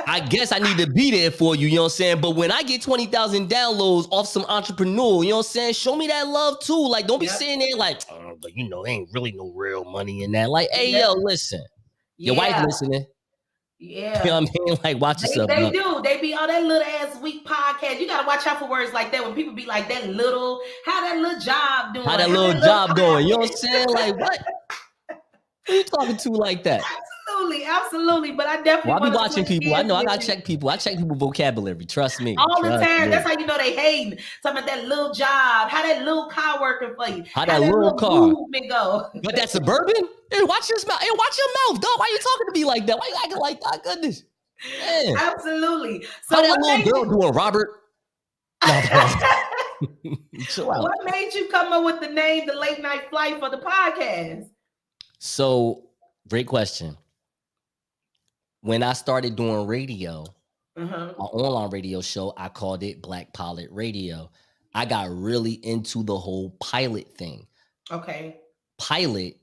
Speaker 2: I guess I need to be there for you, you know what I'm saying? But when I get 20,000 downloads off some entrepreneur, you know what I'm saying? Show me that love too. Like, don't be sitting there like, oh, but you know, ain't really no real money in that. Like, hey, yo, listen. Your wife listening.
Speaker 1: Yeah.
Speaker 2: You know what I mean? Like, watch yourself.
Speaker 1: They do. They be on that little ass weak podcast. You gotta watch out for words like that when people be like that little, how that little job doing?
Speaker 2: How that little job going? You know what I'm saying? Like, what? Who you talking to like that?
Speaker 1: Absolutely. But I definitely
Speaker 2: I be watching people. I know I gotta check people. I check people vocabulary. Trust me.
Speaker 1: All the time. That's how you know they hating. Talking about that little job. How that little car working for you.
Speaker 2: How that little car
Speaker 1: movement go.
Speaker 2: But that Suburban? Hey, watch your mouth. Hey, watch your mouth, dog. Why you talking to me like that? Why you acting like that? Goodness. Man.
Speaker 1: Absolutely. So
Speaker 2: how that little girl doing, Robert?
Speaker 1: What made you come up with the name The Late Night Flight for the podcast?
Speaker 2: So, great question. When I started doing radio, an online radio show, I called it Black Pilot Radio. I got really into the whole pilot thing.
Speaker 1: Okay.
Speaker 2: Pilot,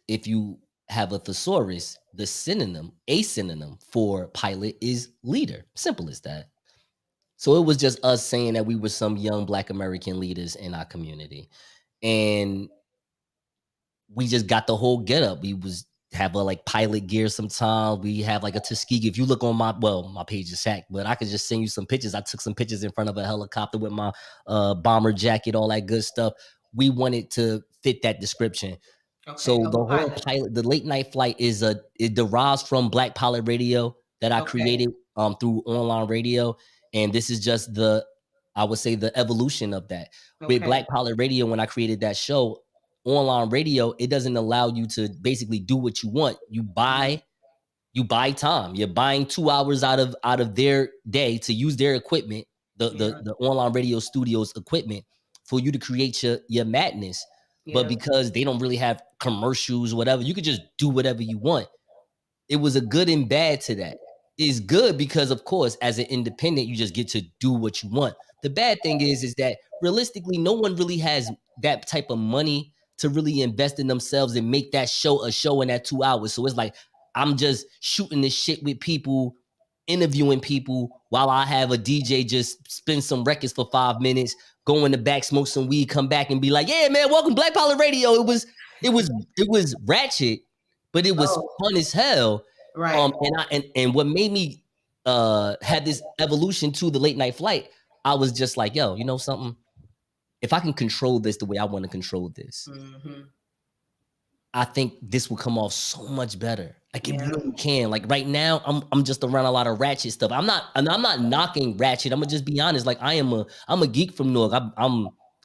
Speaker 2: if you have a thesaurus, a synonym for pilot is leader. Simple as that. So it was just us saying that we were some young Black American leaders in our community. And we just got the whole get up. We have a like pilot gear sometimes. We have like a Tuskegee. If you look on my page is hacked, but I could just send you some pictures. I took some pictures in front of a helicopter with my bomber jacket, all that good stuff. We wanted to fit that description. Okay, so the whole pilot, the late night flight it derives from Black Pilot Radio that I created through online radio. And this is just I would say the evolution of that. With Black Pilot Radio, when I created that show, online radio, it doesn't allow you to basically do what you want. You buy time. You're buying 2 hours out of their day to use their equipment, the online radio studios equipment, for you to create your madness. But because they don't really have commercials, whatever, you could just do whatever you want. It was a good and bad to that. It's good because, of course, as an independent, you just get to do what you want. The bad thing is that realistically, no one really has that type of money to really invest in themselves and make that show a show in that 2 hours. So it's like, I'm just shooting this shit with people, interviewing people while I have a DJ just spin some records for 5 minutes, go in the back, smoke some weed, come back and be like, yeah, man, welcome Black Pilot Radio. It was ratchet, but it was fun as hell.
Speaker 1: Right.
Speaker 2: And what made me have this evolution to the late night flight, I was just like, yo, you know something? If I can control this the way I want to control this, I think this will come off so much better. Like it really can. Like right now, I'm just around a lot of ratchet stuff. I'm not knocking ratchet. I'm gonna just be honest. Like I'm a geek from Newark.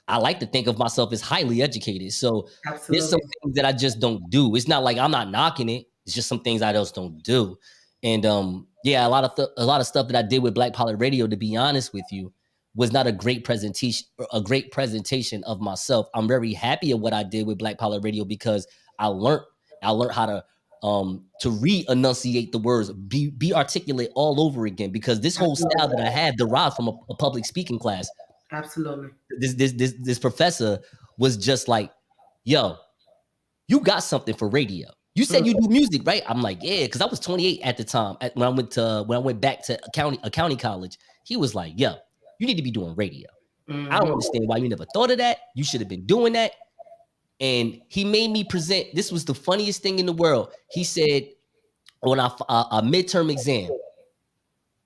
Speaker 2: I like to think of myself as highly educated. So there's some things that I just don't do. It's not like I'm not knocking it. It's just some things I just don't do. And a lot of stuff that I did with Black Pilot Radio, to be honest with you, was not a great presentation of myself. I'm very happy at what I did with Black Pilot Radio because I learned how to re-enunciate the words, be articulate all over again, because this whole style that I had derived from a public speaking class.
Speaker 1: Absolutely.
Speaker 2: This professor was just like, yo, you got something for radio. You said you do music, right? I'm like, yeah, because I was 28 at the time when I went back to a county college. He was like, yo, you need to be doing radio. I don't understand why you never thought of that. You should have been doing that. And he made me present. This was the funniest thing in the world. He said on our midterm exam,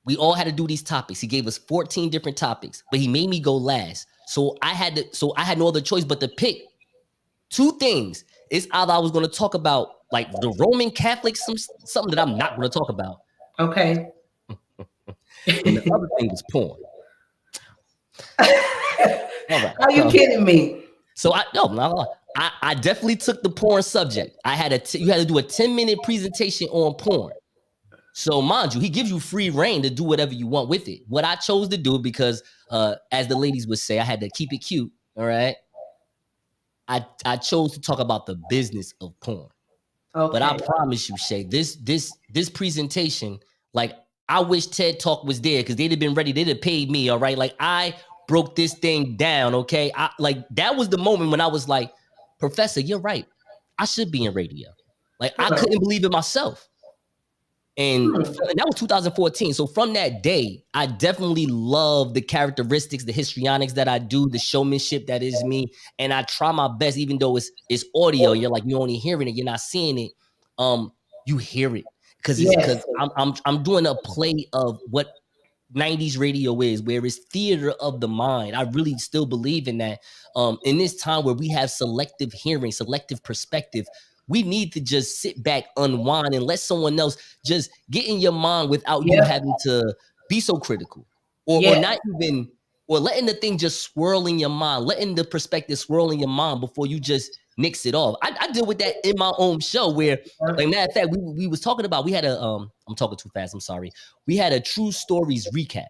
Speaker 2: we all had to do these topics. He gave us 14 different topics, but he made me go last. So I had no other choice but to pick two things. It's either I was going to talk about like the Roman Catholics, something that I'm not going to talk about.
Speaker 1: Okay.
Speaker 2: And the other thing was porn.
Speaker 1: Right. Are you kidding me?
Speaker 2: So I definitely took the porn subject. You had to do a 10-minute presentation on porn. So mind you, he gives you free reign to do whatever you want with it. What I chose to do, because as the ladies would say, I had to keep it cute. All right. I chose to talk about the business of porn. Okay. But I promise you, Shay, this presentation, like I wish TED Talk was there because they'd have been ready. They'd have paid me. All right. Like I broke this thing down. Okay, that was the moment when I was like, Professor, you're right. I should be in radio. Like I couldn't believe it myself. And that was 2014. So from that day, I definitely love the characteristics, the histrionics that I do, the showmanship that is me. And I try my best, even though it's audio. You're like, you're only hearing it, you're not seeing it. You hear it because I'm doing a play of what 90s radio is, where it's theater of the mind. I really still believe in that. In this time where we have selective hearing, selective perspective, we need to just sit back, unwind, and let someone else just get in your mind without you having to be so critical or not even, or letting the thing just swirl in your mind, letting the perspective swirl in your mind before you just nix it off. I deal with that in my own show where, like, matter of fact, we was talking about, we had a, I'm talking too fast, I'm sorry. We had a True Stories recap,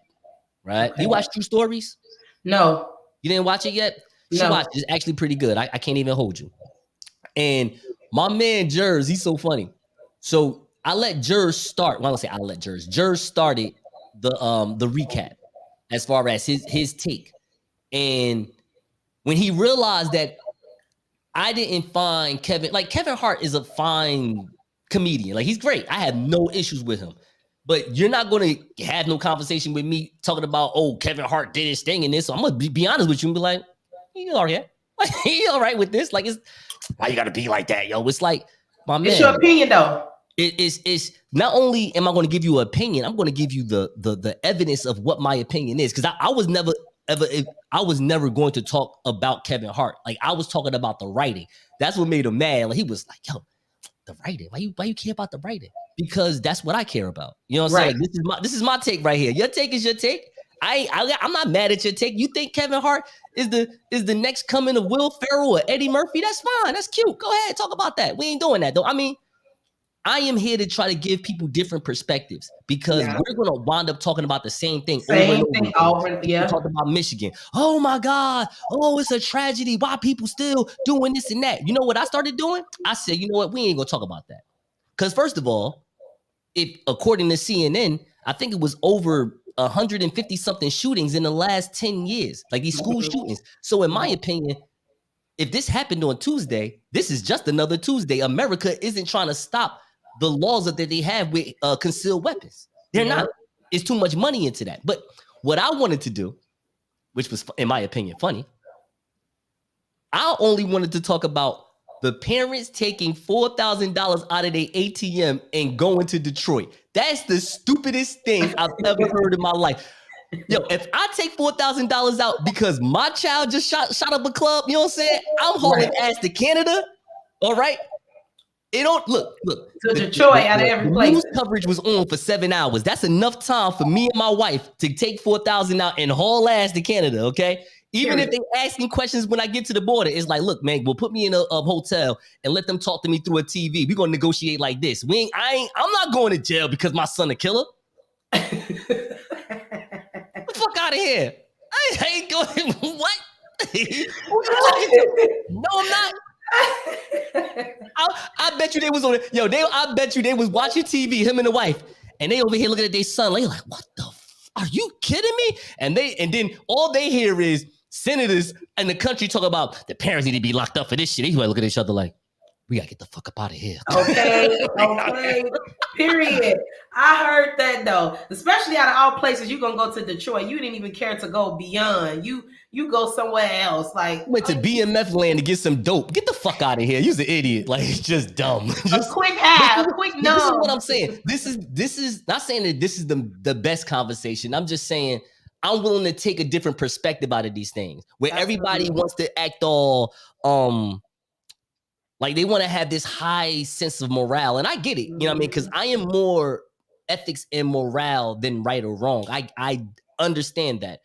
Speaker 2: right? Okay. You watch True Stories?
Speaker 1: No.
Speaker 2: You didn't watch it yet? You should watch it. It's actually pretty good. I can't even hold you. And my man Jers, he's so funny. So I let Jers start. Well, I don't say I let Jers. Jers started the recap as far as his take. And when he realized that I didn't find Kevin Hart is a fine comedian. Like, he's great. I have no issues with him. But you're not going to have no conversation with me talking about, oh, Kevin Hart did his thing in this. So I'm going to be honest with you and be like, he all right. Like, he all right with this. Like, it's, why you got to be like that, yo? It's like, my man.
Speaker 1: It's your opinion, though.
Speaker 2: It's not only am I going to give you an opinion, I'm going to give you the evidence of what my opinion is. Because I was never going to talk about Kevin Hart. Like, I was talking about the writing. That's what made him mad. Like, he was like, yo, the writing. Why you care about the writing? Because that's what I care about. You know what I'm saying? Like, this is my take right here. Your take is your take. I'm not mad at your take. You think Kevin Hart is the next coming of Will Ferrell or Eddie Murphy? That's fine. That's cute. Go ahead, talk about that. We ain't doing that though. I mean, I am here to try to give people different perspectives because we're going to wind up talking about the same thing.
Speaker 1: Over.
Speaker 2: We talked about Michigan. Oh my God. Oh, it's a tragedy. Why people still doing this and that? You know what I started doing? I said, you know what? We ain't going to talk about that. Because first of all, according to CNN, I think it was over 150 something shootings in the last 10 years, like these school shootings. So in my opinion, if this happened on Tuesday, this is just another Tuesday. America isn't trying to stop the laws that they have with concealed weapons. They're not. It's too much money into that. But what I wanted to do, which was, in my opinion, funny, I only wanted to talk about the parents taking $4,000 out of their ATM and going to Detroit. That's the stupidest thing I've ever heard in my life. Yo, if I take $4,000 out because my child just shot up a club, you know what I'm saying? I'm hauling ass to Canada. All right. It don't look.
Speaker 1: To Detroit out of every place.
Speaker 2: News coverage was on for 7 hours. That's enough time for me and my wife to take $4,000 out and haul ass to Canada. Okay. Even if they asking questions when I get to the border, it's like, look, man, well, put me in a hotel and let them talk to me through a TV. We're gonna negotiate like this. I'm not going to jail because my son a killer. Get the fuck out of here. I ain't going. What? Who you talking to? No, I'm not. I bet you they was on it. Yo, I bet you they was watching TV, him and the wife, and they over here looking at their son. Like, what the? Are you kidding me? And then all they hear is senators in the country talk about the parents need to be locked up for this shit. They look at each other like, we gotta get the fuck up out of here.
Speaker 1: Okay. Period. I heard that though. Especially out of all places, you're gonna go to Detroit. You didn't even care to go beyond. You go somewhere else. Like,
Speaker 2: went to BMF land to get some dope. Get the fuck out of here. You're an idiot. Like, it's just dumb. Just
Speaker 1: a quick half, a quick no.
Speaker 2: This is what I'm saying. This is not saying that this is the best conversation. I'm just saying I'm willing to take a different perspective out of these things where everybody wants to act all like they want to have this high sense of morale. And I get it, you know what I mean? Because I am more ethics and morale than right or wrong. I understand that.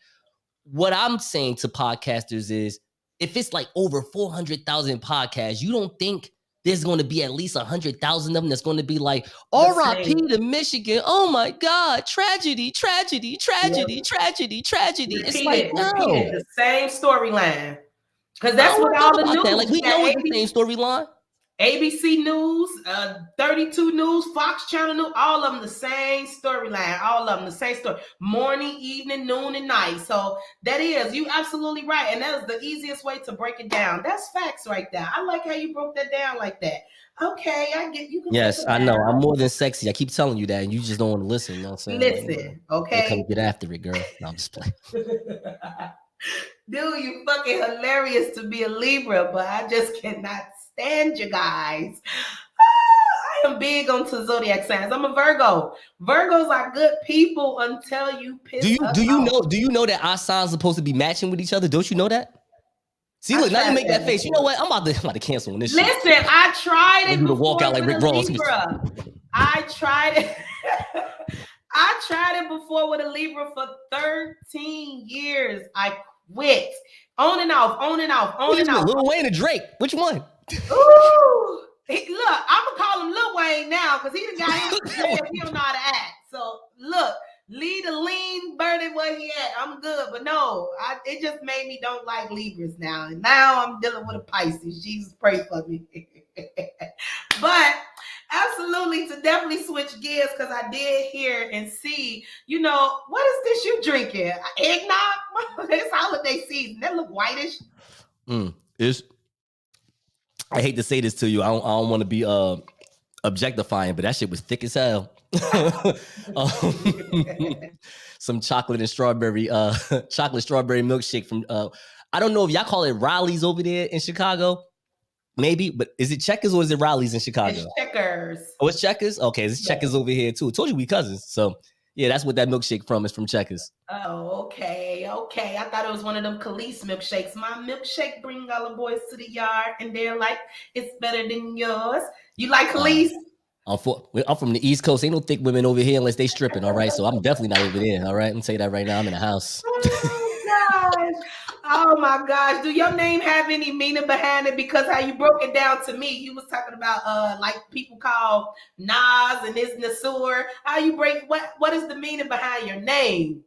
Speaker 2: What I'm saying to podcasters is if it's like over 400,000 podcasts, you don't think there's going to be at least 100,000 of them that's going to be like, R.I.P. to Michigan. Oh my God, tragedy, tragedy, tragedy, tragedy, tragedy. It's like, no.
Speaker 1: The same storyline. Because that's what all the news.
Speaker 2: Like, we know it's the same storyline.
Speaker 1: ABC News, 32 News, Fox Channel News, all of them the same storyline. All of them the same story. Morning, evening, noon, and night. So that is, you absolutely right. And that is the easiest way to break it down. That's facts right there. I like how you broke that down like that. Okay, I get you can
Speaker 2: Yes,
Speaker 1: take it
Speaker 2: I know.
Speaker 1: down.
Speaker 2: I'm more than sexy. I keep telling you that, and you just don't want to listen. You know what I'm saying?
Speaker 1: Listen,
Speaker 2: They come
Speaker 1: okay.
Speaker 2: get after it, girl. No, I'm just playing.
Speaker 1: Dude, you fucking hilarious to be a Libra, but I just cannot stand you guys. I am big onto zodiac signs. I'm a Virgo. Virgos are good people until you piss us off.
Speaker 2: Do you know that our signs are supposed to be matching with each other? Don't you know that? See,
Speaker 1: I
Speaker 2: look, now you
Speaker 1: tried
Speaker 2: make that face. You know
Speaker 1: before.
Speaker 2: what? I'm about to cancel on this shit.
Speaker 1: Listen, I tried it
Speaker 2: You to walk
Speaker 1: before
Speaker 2: out like
Speaker 1: with
Speaker 2: Rick
Speaker 1: a
Speaker 2: Ross.
Speaker 1: Libra. I tried it. I tried it before with a Libra for 13 years. I quit. On and off, on and off, on and off.
Speaker 2: Lil Wayne or Drake? Which one?
Speaker 1: Ooh. Look, I'm gonna call him Lil Wayne now because he done got him to jail if he don't know how to act. So look, leave the lean birdie where he at. I'm good, but no, it just made me don't like Libras now. And now I'm dealing with a Pisces. Jesus, pray for me. But absolutely, to definitely switch gears because I did hear and see. You know, what is this you drinking? Eggnog? It's holiday season. That look whitish.
Speaker 2: It's. I hate to say this to you. I don't want to be objectifying, but that shit was thick as hell. Some chocolate and strawberry milkshake from I don't know if y'all call it Riley's over there in Chicago. Maybe, but is it Checkers or is it Riley's in Chicago?
Speaker 1: It's Checkers.
Speaker 2: Oh, it's Checkers? Okay, it's Checkers over here too. I told you we cousins. So yeah, that's what that milkshake from is from Checkers.
Speaker 1: Oh, okay. I thought it was one of them Khalees milkshakes. My milkshake bring all the boys to the yard, and they're like, it's better than yours. You like Khalees?
Speaker 2: I'm from the East Coast. Ain't no thick women over here unless they stripping, all right? So I'm definitely not over there, all right? I'm gonna tell you that right now. I'm in the house.
Speaker 1: Oh my gosh. Do your name have any meaning behind it? Because how you broke it down to me, you was talking about like people call Nas and this Nassor. How you break what is the meaning behind your name?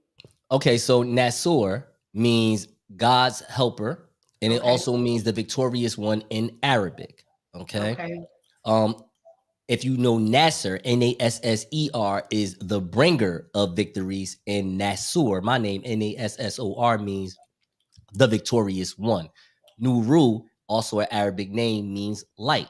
Speaker 2: Okay, so Nassor means God's helper, and it also means the victorious one in Arabic. Okay. If you know Nassor, Nasser, is the bringer of victories, and Nassor, my name, Nassor, means the victorious one. Nuru, also an Arabic name, means light.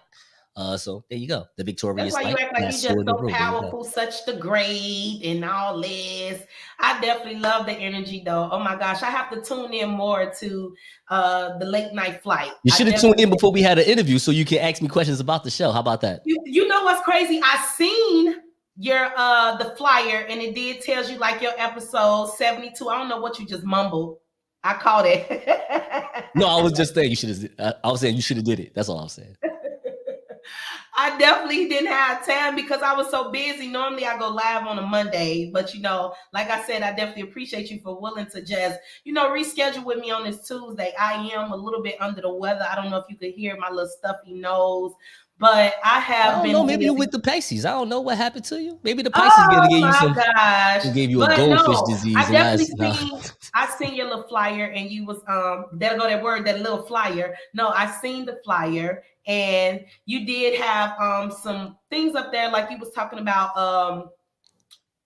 Speaker 2: So there you go. The victorious light.
Speaker 1: That's why you act like you're just so powerful, such the great and all this. I definitely love the energy though. Oh my gosh, I have to tune in more to the late night flight.
Speaker 2: You should have tuned in before we had an interview so you can ask me questions about the show. How about that?
Speaker 1: You know what's crazy? I seen your the flyer and it did tells you like your episode 72. I don't know what you just mumbled. I caught it.
Speaker 2: No, I was just saying you should have. I was saying you should have did it. That's all I'm saying.
Speaker 1: I definitely didn't have time because I was so busy. Normally I go live on a Monday, but you know, like I said, I definitely appreciate you for willing to just, you know, reschedule with me on this Tuesday. I am a little bit under the weather. I don't know if you could hear my little stuffy nose, but I have been.
Speaker 2: No, maybe you with the Pisces. I don't know what happened to you. Maybe the Pisces gonna give you some.
Speaker 1: Gosh.
Speaker 2: Gave you a goldfish disease.
Speaker 1: I definitely I seen your little flyer, and you was there go that word, that little flyer. No, I seen the flyer, and you did have some things up there, like you was talking about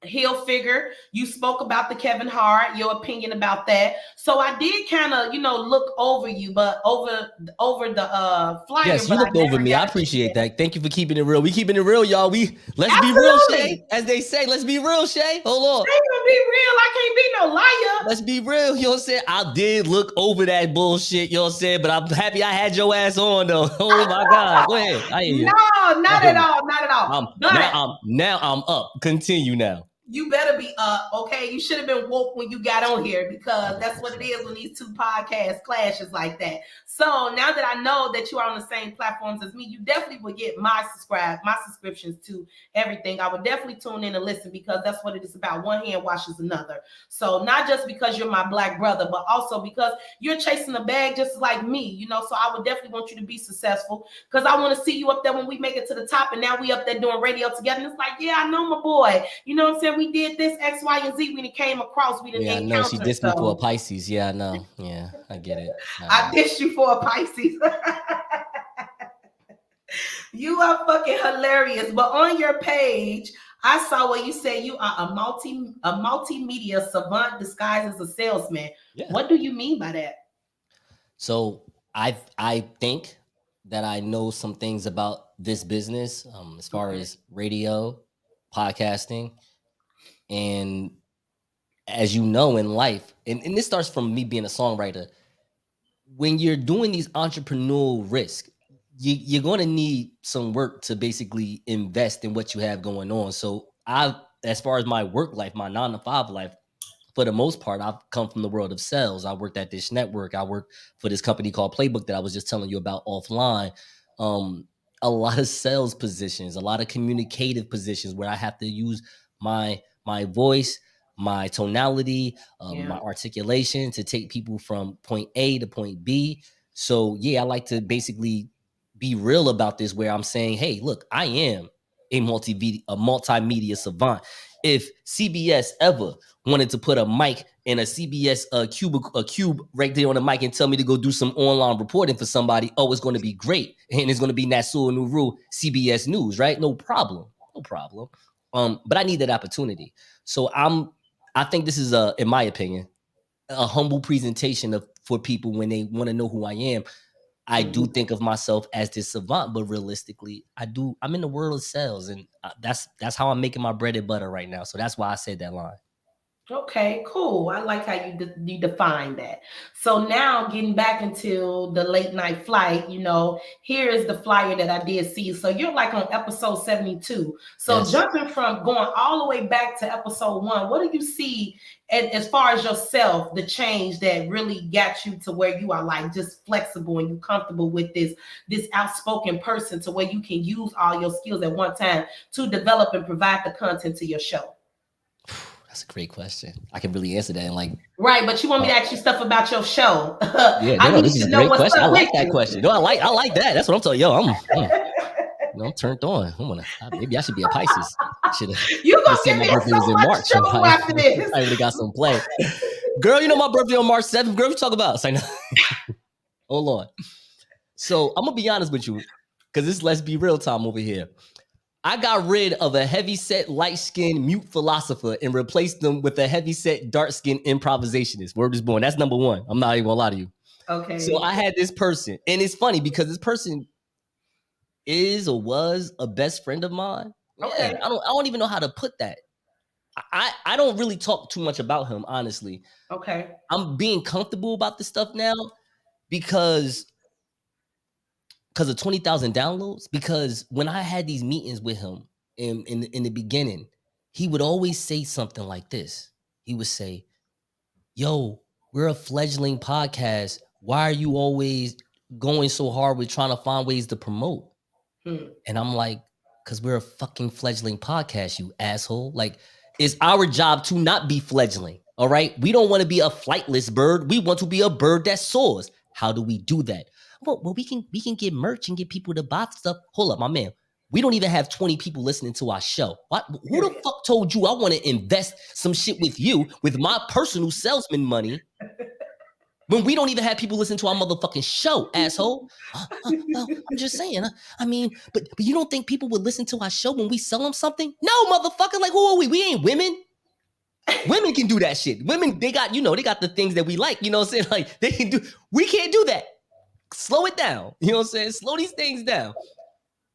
Speaker 1: heel figure. You spoke about the Kevin Hart, your opinion about that. So I did kind of, you know, look over you, but over the flyer.
Speaker 2: Yes, you looked over me. I appreciate that. Thank you for keeping it real. We keeping it real, y'all. Let's be real, Shay. As they say, let's be real, Shay. Hold on.
Speaker 1: They gonna be real. I can't be no liar.
Speaker 2: Let's be real. You know what I'm saying? I did look over that bullshit, you know what I'm saying? But I'm happy I had your ass on though. Oh my God. Go ahead. I hear you.
Speaker 1: No, not at all. Not at all.
Speaker 2: Now I'm up. Continue now.
Speaker 1: You better be up, okay? You should have been woke when you got on here because that's what it is when these two podcasts clashes like that. So now that I know that you are on the same platforms as me, you definitely will get my subscriptions to everything. I would definitely tune in and listen because that's what it is about. One hand washes another. So not just because you're my black brother, but also because you're chasing a bag just like me, you know? So I would definitely want you to be successful because I want to see you up there when we make it to the top and now we up there doing radio together. And it's like, yeah, I know my boy. You know what I'm saying? We did this X, Y, and Z when it came across. We didn't encounter.
Speaker 2: Yeah, I know. She dissed me for a Pisces. Yeah, I know. Yeah, I get it.
Speaker 1: I dissed you for a Pisces. You are fucking hilarious. But on your page, I saw where you say you are a multimedia savant disguised as a salesman.
Speaker 2: Yeah.
Speaker 1: What do you mean by that?
Speaker 2: So I think that I know some things about this business, as far
Speaker 1: Okay.
Speaker 2: as radio, podcasting, and as you know in life, and this starts from me being a songwriter. When you're doing these entrepreneurial risks, you're going to need some work to basically invest in what you have going on. So as far as my work life, my 9 to 5 life, for the most part, I've come from the world of sales. I worked at Dish Network. I worked for this company called Playbook that I was just telling you about offline. Um, a lot of sales positions, a lot of communicative positions where I have to use my voice, my tonality, my
Speaker 1: Yeah.
Speaker 2: articulation to take people from point A to point B. So yeah, I like to basically be real about this, where I'm saying, hey, look, I am a multimedia savant. If CBS ever wanted to put a mic in a CBS cube right there on the mic and tell me to go do some online reporting for somebody, oh, it's going to be great, and it's going to be Nassor Nuru, CBS News, right? No problem, no problem. But I need that opportunity. So I think this is in my opinion, a humble presentation for people when they want to know who I am. I do
Speaker 1: Mhm.
Speaker 2: think of myself as this savant, but realistically, I'm in the world of sales, and that's how I'm making my bread and butter right now. So that's why I said that line.
Speaker 1: Okay, cool. I like how you define that. So now getting back into the late night flight, here is the flyer that I did see. So you're like on episode 72. So
Speaker 2: Yes.
Speaker 1: jumping from going all the way back to episode 1, what do you see as far as yourself, the change that really got you to where you are like just flexible and you comfortable with this outspoken person to where you can use all your skills at one time to develop and provide the content to your show?
Speaker 2: That's a great question. I can really answer that in like,
Speaker 1: Right, but you want me to ask you stuff about your show.
Speaker 2: yeah,
Speaker 1: I
Speaker 2: no,
Speaker 1: need
Speaker 2: this is
Speaker 1: to
Speaker 2: a
Speaker 1: know
Speaker 2: great
Speaker 1: what's
Speaker 2: question. I
Speaker 1: up
Speaker 2: like
Speaker 1: with
Speaker 2: that
Speaker 1: you.
Speaker 2: question. No, I like that. That's what I'm telling you. I'm turned on. Maybe I should be a Pisces. Should
Speaker 1: You
Speaker 2: have
Speaker 1: gonna
Speaker 2: said
Speaker 1: give
Speaker 2: my
Speaker 1: me
Speaker 2: birthday was
Speaker 1: so
Speaker 2: in
Speaker 1: much
Speaker 2: March.
Speaker 1: trouble after this.
Speaker 2: I would have got some play. Girl, you know my birthday on March 7th. Girl, what you talk about? It's like, no. Hold on. So I'm gonna be honest with you, because this let's be real time over here. I got rid of a heavy-set, light-skinned mute philosopher and replaced them with a heavy-set, dark-skinned improvisationist. Word is born. That's number one. I'm not even gonna lie to you. So
Speaker 1: Okay.
Speaker 2: I had this person, and it's funny because this person is or was a best friend of mine. Yeah,
Speaker 1: Okay.
Speaker 2: I don't even know how to put that. I don't really talk too much about him, honestly.
Speaker 1: Okay.
Speaker 2: I'm being comfortable about this stuff now because of 20,000 downloads. Because when I had these meetings with him in the beginning, he would always say something like this. He would say, "Yo, we're a fledgling podcast. Why are you always going so hard with trying to find ways to promote?"
Speaker 1: Hmm.
Speaker 2: And I'm like, because we're a fucking fledgling podcast, you asshole. Like, it's our job to not be fledgling. All right. We don't want to be a flightless bird. We want to be a bird that soars. How do we do that? Well, we can get merch and get people to buy stuff. Hold up, my man. We don't even have 20 people listening to our show. What? Who the
Speaker 1: Period.
Speaker 2: fuck told you I want to invest some shit with you with my personal salesman money when we don't even have people listen to our motherfucking show, asshole? Well, I'm just saying. I mean, but you don't think people would listen to our show when we sell them something? No, motherfucker. Like, who are we? We ain't women. Women can do that shit. Women, they got the things that we like. You know what I'm saying? Like, they can do. We can't do that. Slow it down. You know what I'm saying? Slow these things down.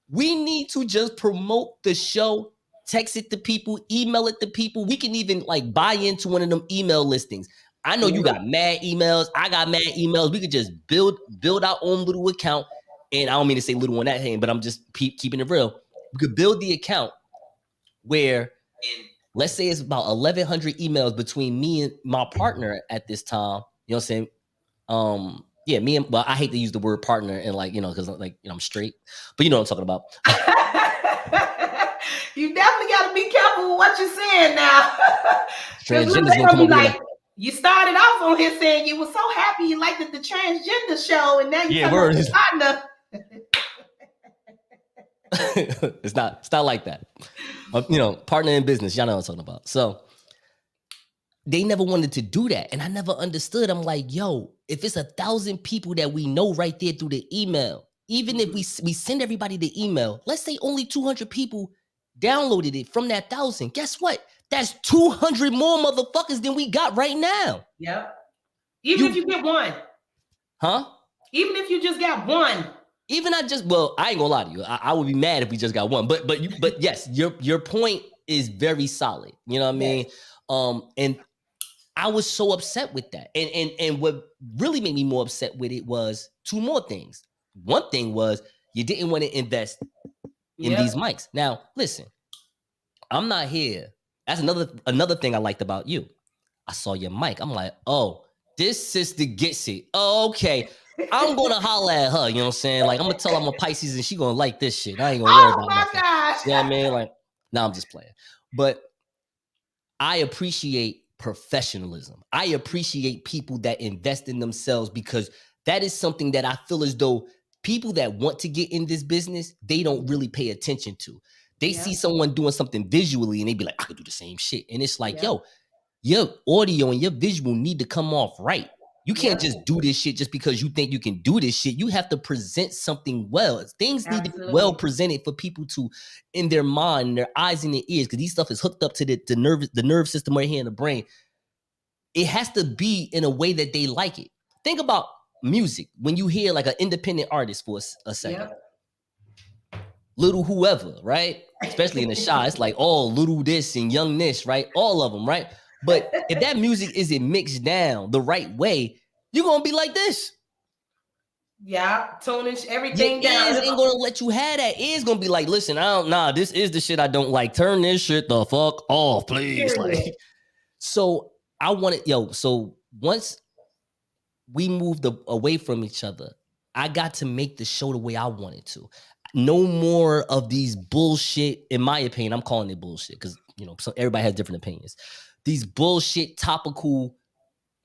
Speaker 2: We need to just promote the show, text it to people, email it to people. We can even like buy into one of them email listings. I know you
Speaker 1: Mhm.
Speaker 2: got mad emails. I got mad emails. We could just build our own little account. And I don't mean to say little on that hand, but I'm just keeping it real. We could build the account where, let's say it's about 1,100 emails between me and my partner at this time. You know what I'm saying? Yeah, I hate to use the word partner and like, because like, I'm straight, but you know what I'm talking about.
Speaker 1: You definitely got to be careful with what you're saying now. Because look,
Speaker 2: Transgender's
Speaker 1: they're
Speaker 2: gonna
Speaker 1: going
Speaker 2: come
Speaker 1: to be
Speaker 2: over
Speaker 1: like, you started off on here saying you were so happy you liked the transgender show, and now you're
Speaker 2: Yeah,
Speaker 1: talking about
Speaker 2: word.
Speaker 1: your partner.
Speaker 2: It's not like that. Partner in business. Y'all know what I'm talking about. So they never wanted to do that. And I never understood. I'm like, yo, if it's 1,000 people that we know right there through the email, even if we send everybody the email, let's say only 200 people downloaded it from that 1,000. Guess what? That's 200 more motherfuckers than we got right now.
Speaker 1: Yep. Even if you get one.
Speaker 2: Huh?
Speaker 1: Even if you just got one.
Speaker 2: Even I ain't gonna lie to you. I would be mad if we just got one. But yes, your point is very solid. You know what I mean? And I was so upset with that. And what really made me more upset with it was two more things. One thing was you didn't want to invest in these mics. Now, listen, I'm not here. That's another thing I liked about you. I saw your mic. I'm like, oh, this sister gets it. Oh, okay. I'm gonna holler at her. You know what I'm saying? Like, I'm gonna tell her I'm a Pisces and she gonna like this shit. I ain't gonna worry about nothing.
Speaker 1: Gosh.
Speaker 2: You know what I mean? Like, I'm just playing. But I appreciate professionalism. I appreciate people that invest in themselves, because that is something that I feel as though people that want to get in this business, they don't really pay attention to. They see someone doing something visually and they be like, I could do the same shit. And it's like, yo, your audio and your visual need to come off right. You can't just do this shit just because you think you can do this shit. You have to present something well. Things need to be well presented for people to, in their mind, their eyes and their ears, because these stuff is hooked up to the nerve system right here in the brain. It has to be in a way that they like it. Think about music. When you hear like an independent artist for a second, little whoever, right? Especially in the shot, it's like, oh, little this and young this, right? All of them, right? But if that music isn't mixed down the right way, you're gonna be like this.
Speaker 1: Yeah, tuning everything
Speaker 2: Your
Speaker 1: down.
Speaker 2: ears ain't gonna let you have that. Ears gonna be like, listen, this is the shit I don't like. Turn this shit the fuck off, please. Like, so I wanted, so once we moved away from each other, I got to make the show the way I wanted to. No more of these bullshit, in my opinion. I'm calling it bullshit because, so everybody has different opinions. These bullshit topical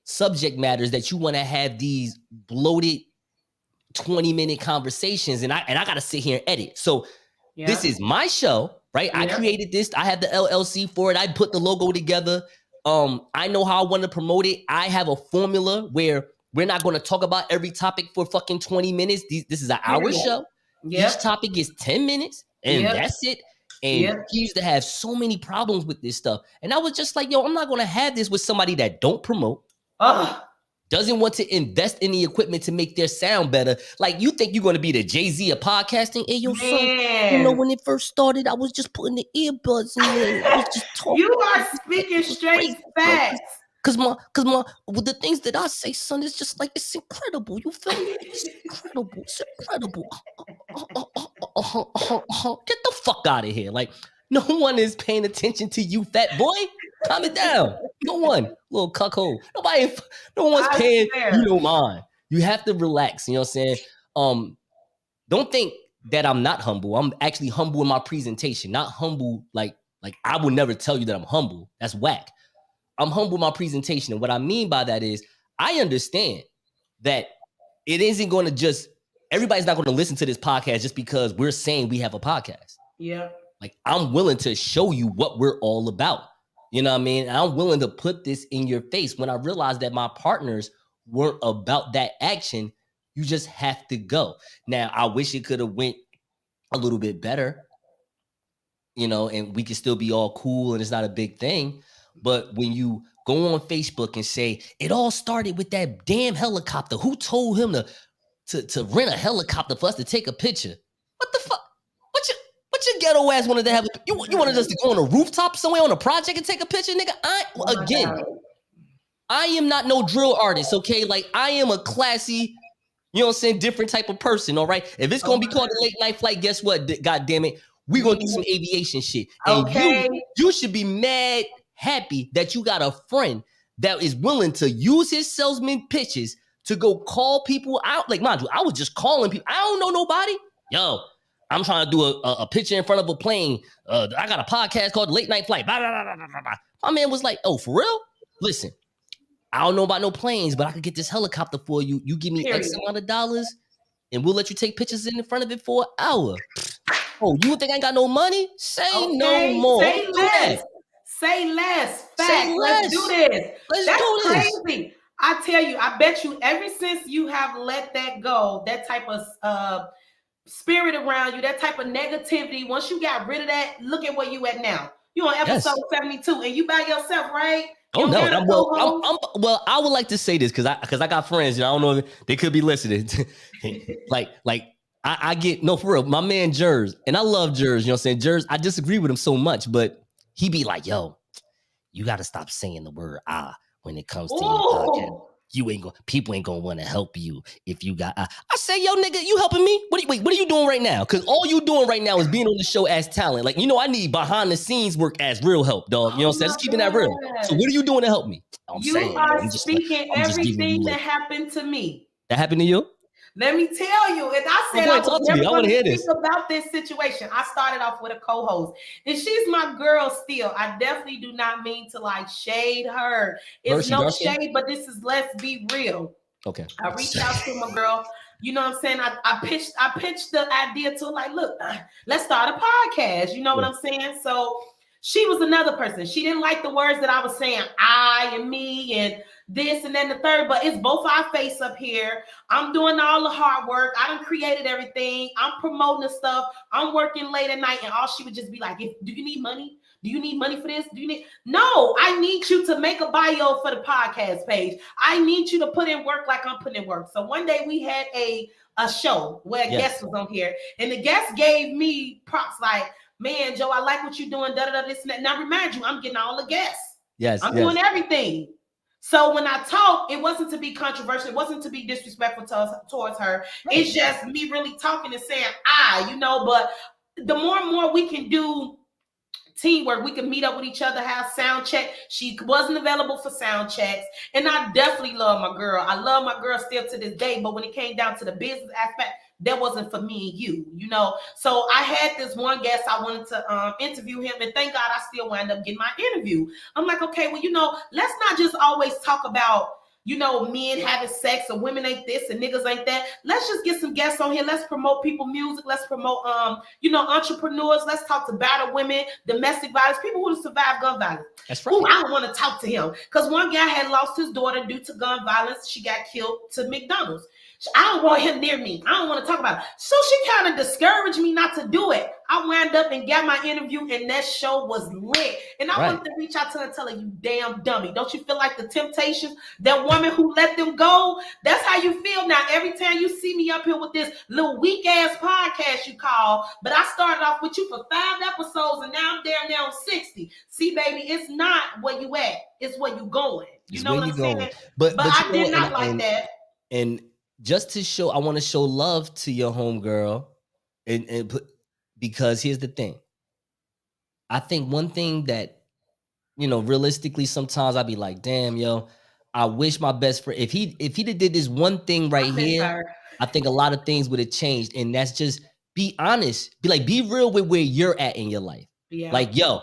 Speaker 2: subject matters that you want to have these bloated 20-minute conversations, and I got to sit here and edit. So this is my show, right? I created this. I have the LLC for it. I put the logo together. I know how I want to promote it. I have a formula where we're not going to talk about every topic for fucking 20 minutes. This is an hour show. Each topic is 10 minutes, and that's it. And he used to have so many problems with this stuff. And I was just like, I'm not going to have this with somebody that don't promote, doesn't want to invest in the equipment to make their sound better. Like, you think you're going to be the Jay-Z of podcasting? Hey, yo, son, when it first started, I was just putting the earbuds in there. I was just talking.
Speaker 1: You are speaking straight facts.
Speaker 2: Cause with the things that I say, son, it's just like, it's incredible. You feel me? It's incredible. It's incredible. Get the fuck out of here. Like, no one is paying attention to you, fat boy. Calm it down. No one. Little cuckold. No one's paying you no mind. You have to relax. You know what I'm saying? Don't think that I'm not humble. I'm actually humble in my presentation. Not humble like I would never tell you that I'm humble. That's whack. I'm humble in my presentation. And what I mean by that is I understand that it isn't going to just, everybody's not going to listen to this podcast just because we're saying we have a podcast.
Speaker 1: Yeah.
Speaker 2: Like, I'm willing to show you what we're all about. You know what I mean? And I'm willing to put this in your face. When I realized that my partners weren't about that action, you just have to go. Now, I wish it could have went a little bit better, and we could still be all cool and it's not a big thing. But when you go on Facebook and say, it all started with that damn helicopter, who told him to rent a helicopter for us to take a picture? What the fuck? What your ghetto ass wanted to have? You wanted us to go on a rooftop somewhere on a project and take a picture, nigga? I am not no drill artist, okay? Like, I am a classy, different type of person, all right? If it's going to be called a late night flight, guess what? God damn it. We're going to do some aviation shit. And you should be mad happy that you got a friend that is willing to use his salesman pitches to go call people out. Like, mind you, I was just calling people. I don't know nobody. Yo, I'm trying to do a picture in front of a plane. I got a podcast called Late Night Flight. Blah, blah, blah, blah, blah. My man was like, oh, for real? Listen, I don't know about no planes, but I could get this helicopter for you. You give me X amount of dollars, and we'll let you take pictures in front of it for an hour. Oh, you think I ain't got no money? Say no more.
Speaker 1: Say less. Say less. Facts. Let's do this. That's crazy. I tell you, I bet you ever since you have let that go, that type of spirit around you, that type of negativity, once you got rid of that, look at where you at now. You on
Speaker 2: Yes.
Speaker 1: episode 72 and you by yourself, right? You
Speaker 2: Oh
Speaker 1: don't
Speaker 2: no,
Speaker 1: got a co-host?
Speaker 2: well, I would like to say this because I got friends. I don't know if they could be listening. like I get no for real. My man Jers, and I love Jers. You know what I'm saying? Jers, I disagree with him so much, but he be like, yo, you got to stop saying the word when it comes to your podcast. People ain't gonna want to help you if you got. I say, yo, nigga, you helping me? What are you doing right now? Because all you doing right now is being on the show as talent. Like, I need behind the scenes work as real help, dog. You know what I'm saying? Just keeping that real. So what are you doing to help me?
Speaker 1: You are speaking everything that happened to me.
Speaker 2: That happened to you?
Speaker 1: Let me tell you, and I said I was never going to speak about this situation. I started off with a co-host, and she's my girl still. I definitely do not mean to like shade her. It's no shade, but this is, let's be real.
Speaker 2: Okay.
Speaker 1: I reached out to my girl. You know what I'm saying? I pitched the idea to her, like, look, let's start a podcast. You know what I'm saying? So she was another person. She didn't like the words that I was saying, I and me and this and then the third, but it's both our face up here. I'm doing all the hard work. I done created everything. I'm promoting the stuff. I'm working late at night, and all she would just be like, do you need money? Do you need money for this? No, I need you to make a bio for the podcast page. I need you to put in work like I'm putting in work. So one day we had a show where a guest was on here, and the guest gave me props like, man, Joe, I like what you're doing, this and that. Now remind you, I'm getting all the guests.
Speaker 2: Yes.
Speaker 1: I'm doing everything. So when I talk, it wasn't to be controversial. It wasn't to be disrespectful towards her. It's just me really talking and saying, but the more and more we can do teamwork, we can meet up with each other, have sound check. She wasn't available for sound checks. And I definitely love my girl. I love my girl still to this day. But when it came down to the business aspect, that wasn't for me and you, So I had this one guest, I wanted to interview him, and thank God I still wound up getting my interview. I'm like, okay, well, let's not just always talk about, men having sex or women ain't this and niggas ain't that. Let's just get some guests on here. Let's promote people music. Let's promote, entrepreneurs. Let's talk to battered women, domestic violence, people who survived gun violence.
Speaker 2: That's right.
Speaker 1: Ooh, I don't want to talk to him because one guy had lost his daughter due to gun violence. She got killed to McDonald's. I don't want him near me. I don't want to talk about it. So she kind of discouraged me not to do it. I wound up and got my interview, and that show was lit. And I wanted to reach out to her and tell her, you damn dummy. Don't you feel like the Temptations, that woman who let them go? That's how you feel now. Every time you see me up here with this little weak-ass podcast you call, but I started off with you for 5 episodes, and now I'm there now 60. See, baby, it's not where you at. It's where you going. You know what I'm saying? But I did not like that.
Speaker 2: And just to show, I want to show love to your homegirl, because here's the thing. I think one thing that, realistically, sometimes I'd be like, damn, yo, I wish my best friend, if he did this one thing right here, I think a lot of things would have changed. And that's just be honest, be real with where you're at in your life.
Speaker 1: Yeah.
Speaker 2: Like, yo,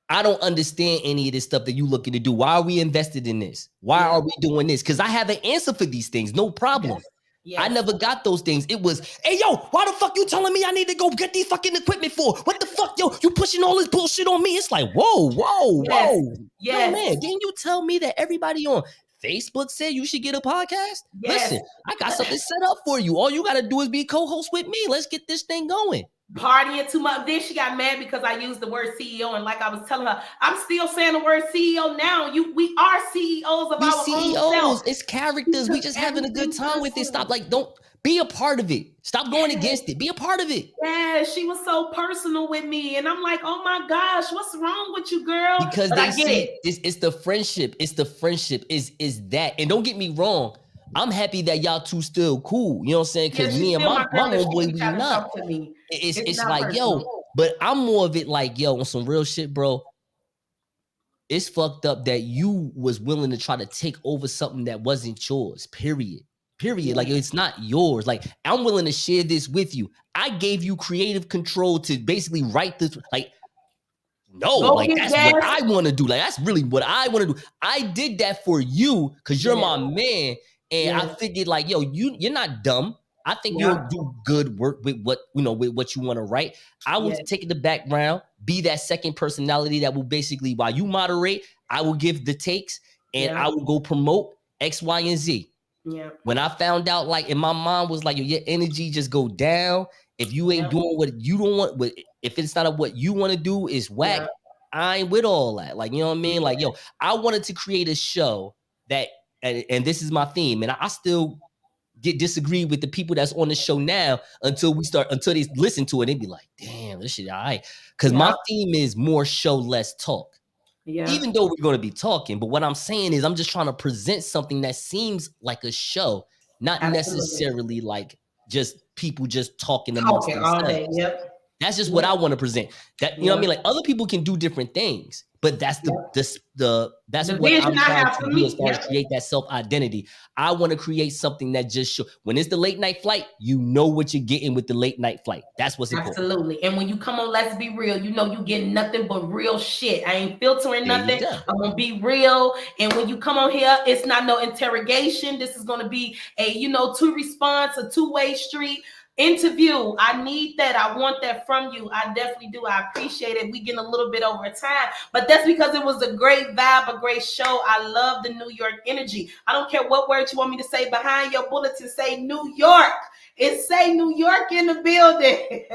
Speaker 2: I don't understand any of this stuff that you looking to do. Why are we invested in this? Why are we doing this? Because I have an answer for these things. No problem.
Speaker 1: Yes. Yes.
Speaker 2: I never got those things. It was, hey, yo, why the fuck you telling me I need to go get these fucking equipment for? What the fuck, yo? You pushing all this bullshit on me? It's like, whoa.
Speaker 1: Yes.
Speaker 2: No, man, didn't you tell me that everybody on Facebook said you should get a podcast?
Speaker 1: Yes.
Speaker 2: Listen, I got something set up for you. All you got to do is be co-host with me. Let's get this thing going.
Speaker 1: Partying too much. Then she got mad because I used the word CEO, and like I was telling her, I'm still saying the word CEO now. We are CEOs of our own self.
Speaker 2: It's characters. We just having a good time with it. Stop, don't be a part of it. Stop going against it. Be a part of it.
Speaker 1: Yeah, she was so personal with me, and I'm like, oh my gosh, what's wrong with you, girl?
Speaker 2: Because
Speaker 1: I get it.
Speaker 2: It's the friendship. It's the friendship. Is that? And don't get me wrong. I'm happy that y'all two still cool. You know what I'm saying? Because me and my homeboy, we not. It's like, personal. Yo, but I'm more of it like, yo, on some real shit, bro. It's fucked up that you was willing to try to take over something that wasn't yours, period. Yeah. Like, it's not yours. Like, I'm willing to share this with you. I gave you creative control to basically write this. Like, no, like, that's what I want to do. Like, that's really what I want to do. I did that for you because you're my man. And I figured, like, yo, you're not dumb. I think you'll do good work with what you want to write. I will take the background, be that second personality that will basically, while you moderate, I will give the takes, and I will go promote X, Y, and Z.
Speaker 1: Yeah.
Speaker 2: When I found out, like, and my mom was like, your energy just go down. If you ain't doing what you don't want, if it's not what you want to do, is whack.
Speaker 1: Yeah.
Speaker 2: I ain't with all that. Like, you know what I mean?
Speaker 1: Yeah.
Speaker 2: Like, yo, I wanted to create a show that, and this is my theme, and I still get disagreed with the people that's on the show now until they listen to it and be like, damn, this shit all right. Because my theme is more show, less talk.
Speaker 1: Yeah.
Speaker 2: Even though we're going to be talking, but what I'm saying is I'm just trying to present something that seems like a show, not necessarily like just people just talking amongst
Speaker 1: all day.
Speaker 2: themselves.
Speaker 1: Yep.
Speaker 2: That's just what I want to present. That, you know what I mean? Like, other people can do different things, but that's that's what I'm trying to do as far as create that self-identity. I want to create something that just show when it's the late night flight, you know what you're getting with the late night flight. That's what's important.
Speaker 1: Absolutely. And when you come on Let's Be Real, you know you get nothing but real shit. I ain't filtering nothing. I'm gonna be real. And when you come on here, it's not no interrogation. This is gonna be a two response, a two-way street interview. I need that. I want that from you. I definitely do. I appreciate it. We getting a little bit over time, but that's because it was a great vibe, a great show. I love the New York energy. I don't care what words you want me to say behind your bulletin. Say New York. It say New York in the building.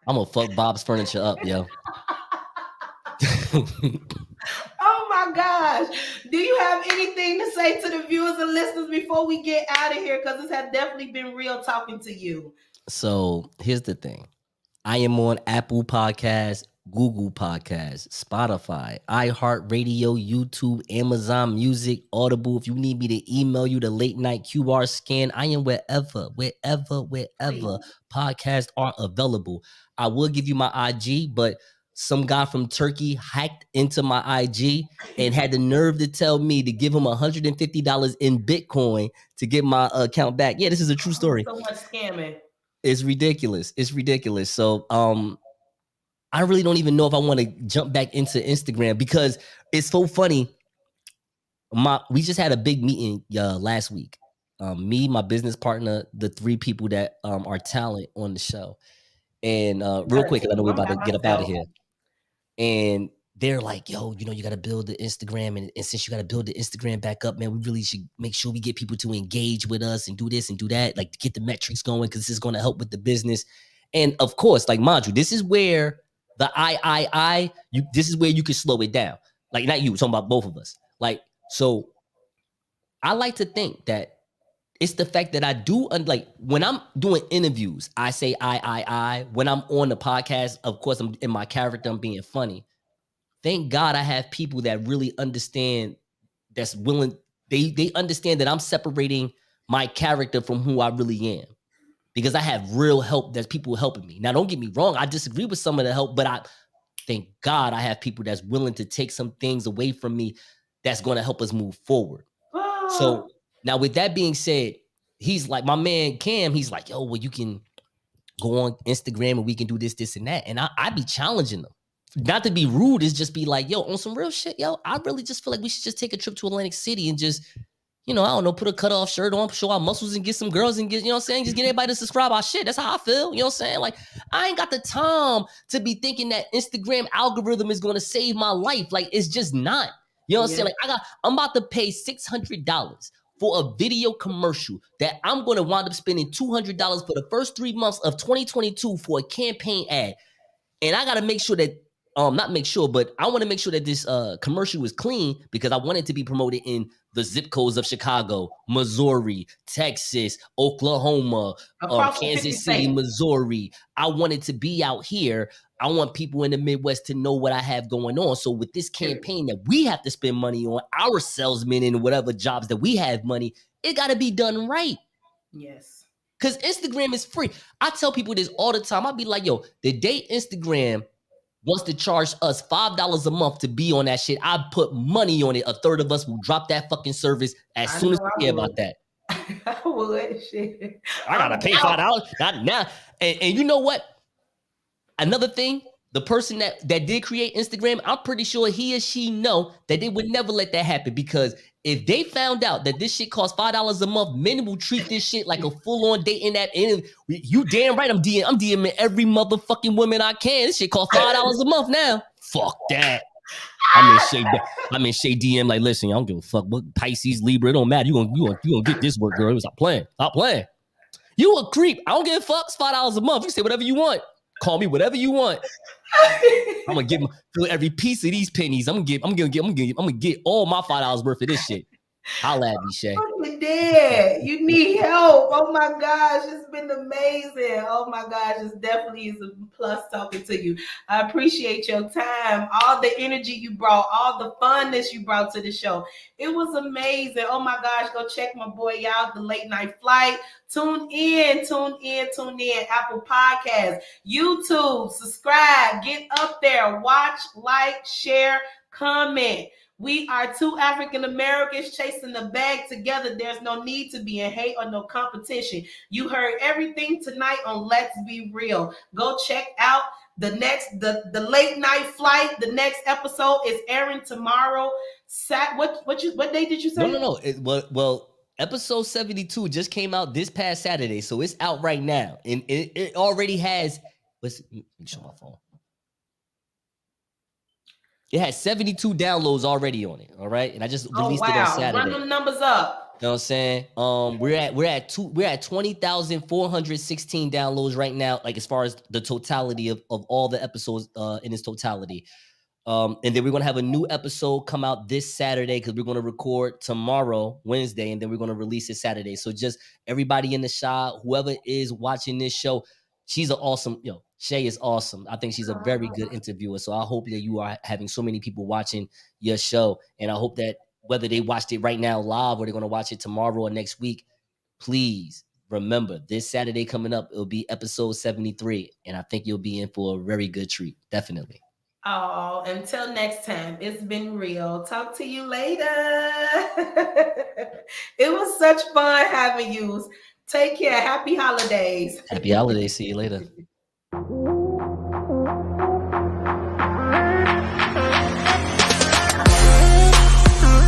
Speaker 2: I'm gonna fuck Bob's Furniture up, yo.
Speaker 1: Oh my gosh. Do you have anything to say to the viewers and listeners before we get out of here? Because this has definitely been real talking to you.
Speaker 2: So here's the thing. I am on Apple Podcasts, Google Podcasts, Spotify, iHeartRadio, YouTube, Amazon Music, Audible. If you need me to email you the late night QR scan, I am wherever podcasts are available. I will give you my IG, but some guy from Turkey hacked into my IG and had the nerve to tell me to give him $150 in Bitcoin to get my account back. Yeah, this is a true story.
Speaker 1: So much scamming.
Speaker 2: It's ridiculous. It's ridiculous. So I really don't even know if I want to jump back into Instagram because it's so funny. We just had a big meeting last week. Me, my business partner, the three people that are talent on the show. And real quick, I know we're about to get up out of here. And they're like, yo, you got to build the Instagram. And since you got to build the Instagram back up, man, we really should make sure we get people to engage with us and do this and do that, like to get the metrics going, because this is going to help with the business. And of course, like, mind you, this is where the this is where you can slow it down. Like, not you, talking about both of us. Like, so I like to think that it's the fact that I do, like, when I'm doing interviews, I say I. When I'm on the podcast, of course, I'm in my character, I'm being funny. Thank God I have people that really understand, that's willing. They understand that I'm separating my character from who I really am, because I have real help. There's people helping me. Now, don't get me wrong. I disagree with some of the help, but I thank God I have people that's willing to take some things away from me that's going to help us move forward. So now, with that being said, he's like, my man Cam, he's like, yo, well, you can go on Instagram and we can do this, and that. And I be challenging them. Not to be rude, is just be like, yo, on some real shit, yo, I really just feel like we should just take a trip to Atlantic City and just, I don't know, put a cutoff shirt on, show our muscles and get some girls and get, you know what I'm saying? Just get everybody to subscribe our shit. That's how I feel. You know what I'm saying? Like, I ain't got the time to be thinking that Instagram algorithm is going to save my life. Like, it's just not. You know what I'm saying? Like, I'm about to pay $600 for a video commercial that I'm going to wind up spending $200 for the first 3 months of 2022 for a campaign ad. And I got to make sure that, not make sure, but I want to make sure that this commercial is clean, because I want it to be promoted in the zip codes of Chicago, Missouri, Texas, Oklahoma, Kansas City, Missouri. I want it to be out here. I want people in the Midwest to know what I have going on. So with this campaign that we have to spend money on, our salesmen and whatever jobs that we have money, it got to be done right.
Speaker 1: Yes.
Speaker 2: Because Instagram is free. I tell people this all the time. I be like, yo, the day Instagram wants to charge us $5 a month to be on that shit, I put money on it. A third of us will drop that fucking service as soon as we hear about that.
Speaker 1: I would. Shit.
Speaker 2: I gotta pay $5. Not now. And you know what? Another thing, the person that did create Instagram, I'm pretty sure he or she know that they would never let that happen, because if they found out that this shit costs $5 a month, men will treat this shit like a full-on dating app. And you damn right, I'm DMing every motherfucking woman I can. This shit costs $5 a month now. Fuck that. I'm in Shay. I'm in Shay DM. Like, listen, I don't give a fuck. What Pisces, Libra, it don't matter. You gonna get this work, girl. Stop playing. Stop playing. You a creep. I don't give a fuck. It's $5 a month. You say whatever you want. Call me whatever you want. I'm gonna give for every piece of these pennies. I'm gonna get all my $5 worth of this shit. Holla at me, Shay.
Speaker 1: You're dead. You need help. Oh my gosh, it's been amazing. Oh my gosh, it's definitely is a plus talking to you. I appreciate your time, all the energy you brought, all the funness you brought to the show. It was amazing. Oh my gosh, go check my boy out, the Late Night Flight. Tune in. Apple Podcasts, YouTube, subscribe, get up there, watch, like, share, comment. We are two African Americans chasing the bag together. There's no need to be in hate or no competition. You heard everything tonight on Let's Be Real. Go check out the Late Night Flight. The next episode is airing tomorrow. What day did you say?
Speaker 2: No. Well, episode 72 just came out this past Saturday, so it's out right now, and it already has. Let me show my phone. It has 72 downloads already on it. All right. And I just released it on Saturday.
Speaker 1: Run them numbers up.
Speaker 2: You know what I'm saying? We're at 20,416 downloads right now, like as far as the totality of all the episodes in its totality. And then we're gonna have a new episode come out this Saturday because we're gonna record tomorrow, Wednesday, and then we're gonna release it Saturday. So just everybody in the shop, whoever is watching this show, she's an awesome, Shay is awesome. I think she's a very good interviewer. So I hope that you are having so many people watching your show. And I hope that whether they watched it right now live or they're going to watch it tomorrow or next week, please remember this Saturday coming up, it'll be episode 73. And I think you'll be in for a very good treat. Definitely.
Speaker 1: Oh, until next time, it's been real. Talk to you later. It was such fun having you. Take care. Happy holidays.
Speaker 2: Happy holidays. See you later.